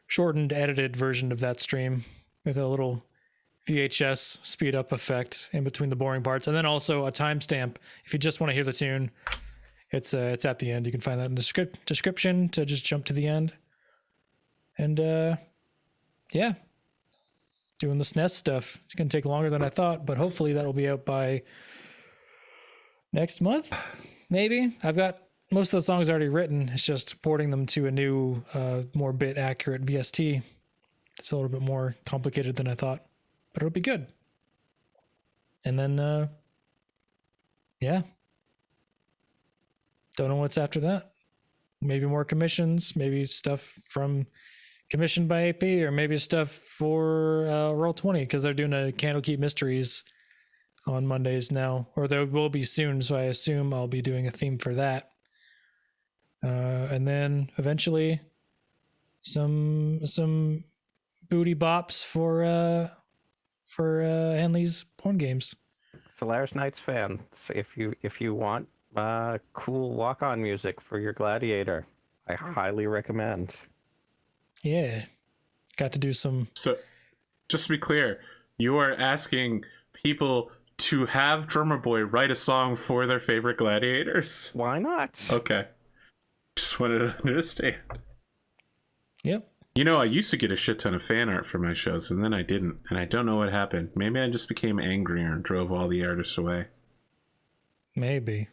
shortened, edited version of that stream with a little VHS speed up effect in between the boring parts, and then also a timestamp if you just want to hear the tune. It's at the end. You can find that in the description to just jump to the end. And yeah, doing the SNES stuff. It's gonna take longer than I thought, but hopefully that'll be out by next month, maybe. I've got most of the songs already written. It's just porting them to a new, more bit accurate VST. It's a little bit more complicated than I thought, but it'll be good. And then, yeah. Don't know what's after that. Maybe more commissions, maybe stuff from commissioned by AP, or maybe stuff for Roll20, because they're doing a Candlekeep Mysteries on Mondays now, or there will be soon, so I assume I'll be doing a theme for that. And then eventually some booty bops for Henley's porn games. Solaris Knights fan, so if you want cool walk-on music for your gladiator, I highly recommend. Yeah, got to do some. So, just to be clear, you are asking people to have Drumurboy write a song for their favorite gladiators? Why not? Okay. Just wanted to understand. Yep. You know, I used to get a shit ton of fan art for my shows, and then I didn't. And I don't know what happened. Maybe I just became angrier and drove all the artists away. Maybe.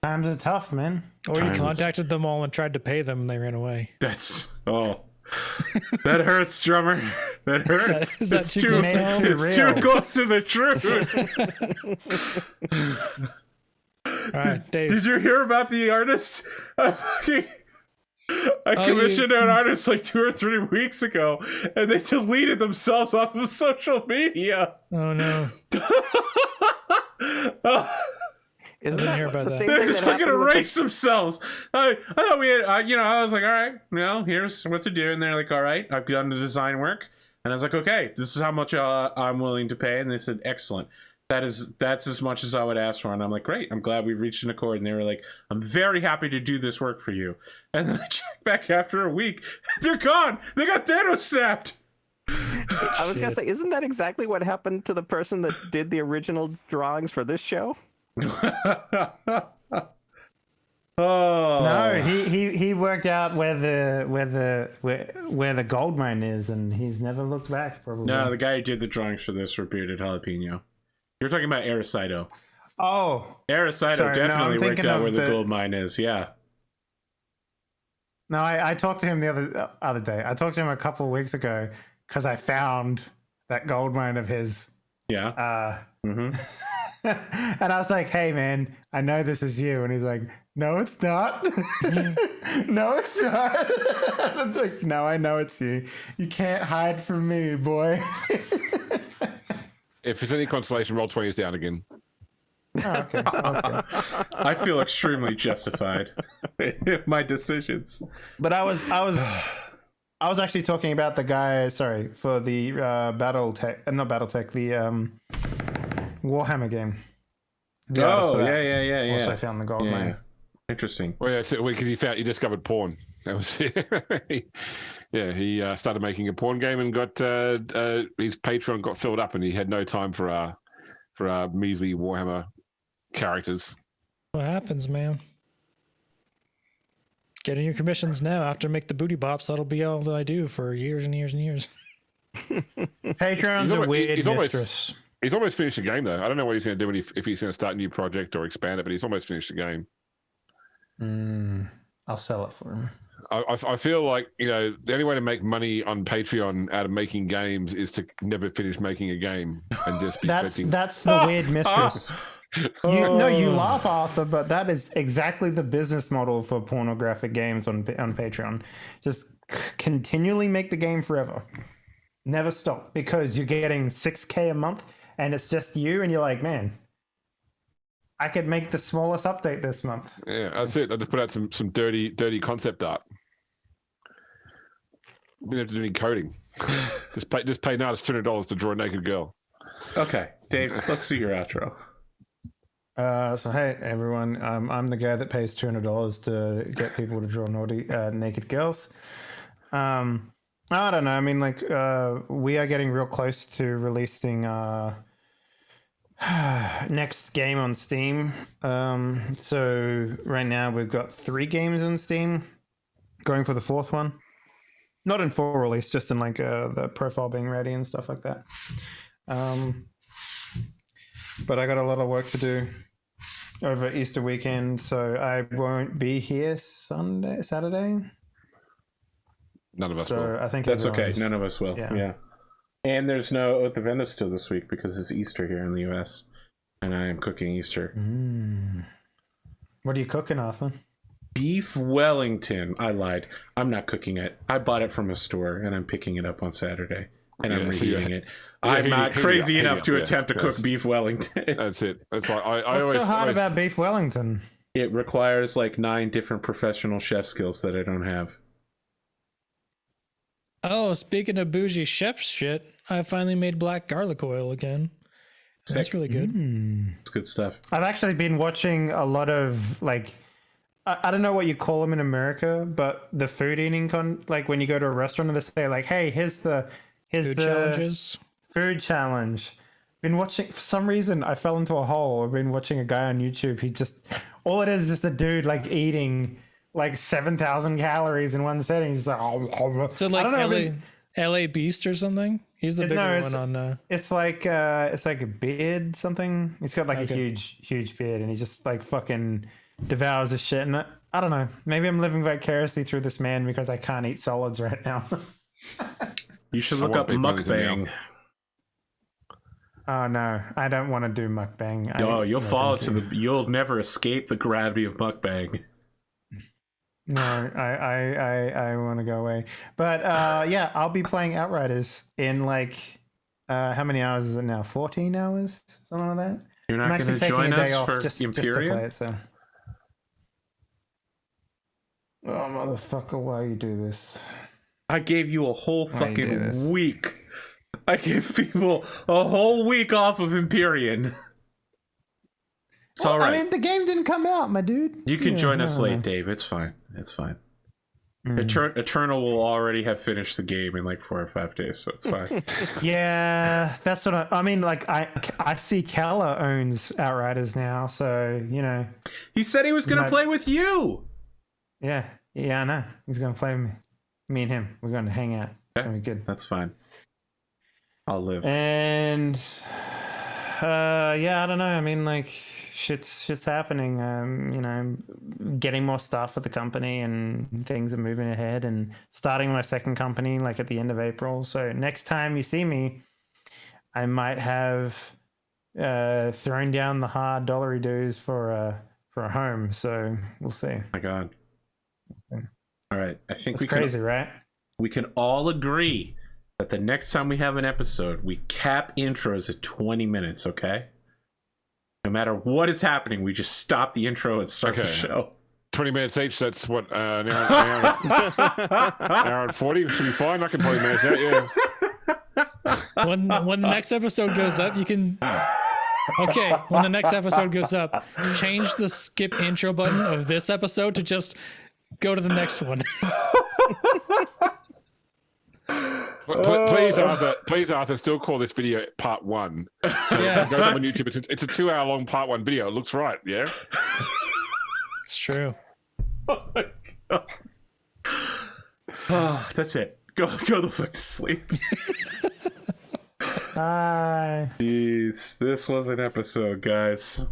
Times are tough, man. Or you contacted them all and tried to pay them and they ran away. That hurts, drummer. That hurts. Is that it's too close to home? It's too close to the truth. All right, Dave. Did you hear about the artist? I commissioned an artist like 2 or 3 weeks ago, and they deleted themselves off of social media. Oh no. Isn't I didn't that hear about the that. same They thing just that fucking happened with erase themselves. I thought we had, I was like, all right, here's what to do. And they're like, all right, I've done the design work. And I was like, okay, this is how much I'm willing to pay. And they said, excellent. That's as much as I would ask for. And I'm like, great, I'm glad we reached an accord. And they were like, I'm very happy to do this work for you. And then I checked back after a week. They're gone. They got Thanos snapped. I was gonna say, isn't that exactly what happened to the person that did the original drawings for this show? Oh No, he worked out where the gold mine is, and he's never looked back. Probably. no, the guy who did the drawings for this were bearded jalapeno. You're talking about Aricido. Oh, Aricido sorry, no, definitely I'm worked thinking out of where the gold mine is. Yeah. no, I talked to him the other day. I talked to him a couple of weeks ago because I found that gold mine of his. Yeah. And I was like, hey man, I know this is you. And he's like, no, it's not. No, it's not. I was like, no, I know it's you. You can't hide from me, boy. If it's any consolation, roll 20 is down again. Oh, okay. That's good. I feel extremely justified in my decisions. But I was actually talking about the guy, sorry, for the not Battletech, the Warhammer game. The artist Oh, for that yeah. Also found the gold Yeah. mine. Interesting. Well, yeah, because he discovered porn. That was it. Yeah, he started making a porn game and got his Patreon got filled up, and he had no time for measly Warhammer characters. What happens, man? Getting your commissions now after Make the Booty Bops. That'll be all that I do for years and years and years. Patreon's a weird mistress. He's almost finished the game, though. I don't know what he's going to do if he's going to start a new project or expand it, but he's almost finished the game. I'll sell it for him. I feel like, the only way to make money on Patreon out of making games is to never finish making a game and just be expecting... That's the weird mistress. You laugh, Arthur, but that is exactly the business model for pornographic games on Patreon. Just continually make the game forever. Never stop, because you're getting $6,000 a month and it's just you, and you're like, man, I could make the smallest update this month. Yeah, that's it. I just put out some dirty concept art. You don't have to do any coding. just pay an artist $200 to draw a naked girl. Okay, Dave, let's see your outro. So hey everyone, I'm the guy that pays $200 to get people to draw naughty naked girls. I don't know. I mean, like, we are getting real close to releasing next game on Steam. So right now we've got 3 games on Steam, going for the 4th one. Not in full release, just in like the profile being ready and stuff like that. But I got a lot of work to do over Easter weekend, so I won't be here Saturday. None of us So will. I think That's okay. everyone's- None of us will. Yeah. And there's no Oath of Endless still this week because it's Easter here in the U.S. and I am cooking Easter. What are you cooking, Arthur? Beef Wellington. I lied. I'm not cooking it. I bought it from a store and I'm picking it up on Saturday and I'm reheating it. I'm not crazy enough to attempt to cook Beef Wellington. That's it. It's like I What's always so hard always, about Beef Wellington? It requires like 9 different professional chef skills that I don't have. Oh, speaking of bougie chef shit, I finally made black garlic oil again. That's really good. It's good stuff. I've actually been watching a lot of like, I don't know what you call them in America, but the food eating like when you go to a restaurant and they say like, "Hey, here's the Food challenges. food challenge." Been watching for some reason. I fell into a hole. I've been watching a guy on YouTube. He just all it is just a dude like eating like 7,000 calories in one setting. He's like, So like LA Beast or something. He's the bigger one on. It's like a beard something. He's got like a huge beard, and he just like fucking devours his shit. And I don't know. Maybe I'm living vicariously through this man because I can't eat solids right now. You should look up mukbang. Oh no, I don't want to do mukbang. You'll never escape the gravity of mukbang. No, I want to go away. But yeah, I'll be playing Outriders in like how many hours is it now? 14 hours, something like that. You're not going to join us for Imperium? Just to play it, so. Oh motherfucker, why you do this? I gave you a whole fucking week. I gave people a whole week off of Empyrean. It's all right. I mean, the game didn't come out, my dude. You can join us late, Dave. It's fine. It's fine. Eternal will already have finished the game in like 4 or 5 days, so it's fine. Yeah, that's what I mean. Like, I see Keller owns Outriders now, so you know. He said he was going to play with you. Yeah, I know. He's going to play with me. Me and him. We're going to hang out. It's going to be good. That's fine. I'll live. And yeah, I don't know. I mean, like, shit's happening. You know, getting more staff at the company, and things are moving ahead. And starting my second company, like at the end of April. So next time you see me, I might have thrown down the hard dollary dues for a home. So we'll see. Oh my God. All right, I think it's crazy, right? We can all agree that the next time we have an episode, we cap intros at 20 minutes, okay? No matter what is happening, we just stop the intro and start the show. 20 minutes each, that's what, an hour and 40 should be fine. I can probably manage that, yeah. When the next episode goes up, you can... Okay, when the next episode goes up, change the skip intro button of this episode to just go to the next one. Please, Arthur, still call this video part 1. So it goes up on YouTube. It's a 2-hour long part 1 video. It looks right, yeah? It's true. Oh my God. Oh, that's it. Go the fuck to sleep. Bye. Jeez, this was an episode, guys.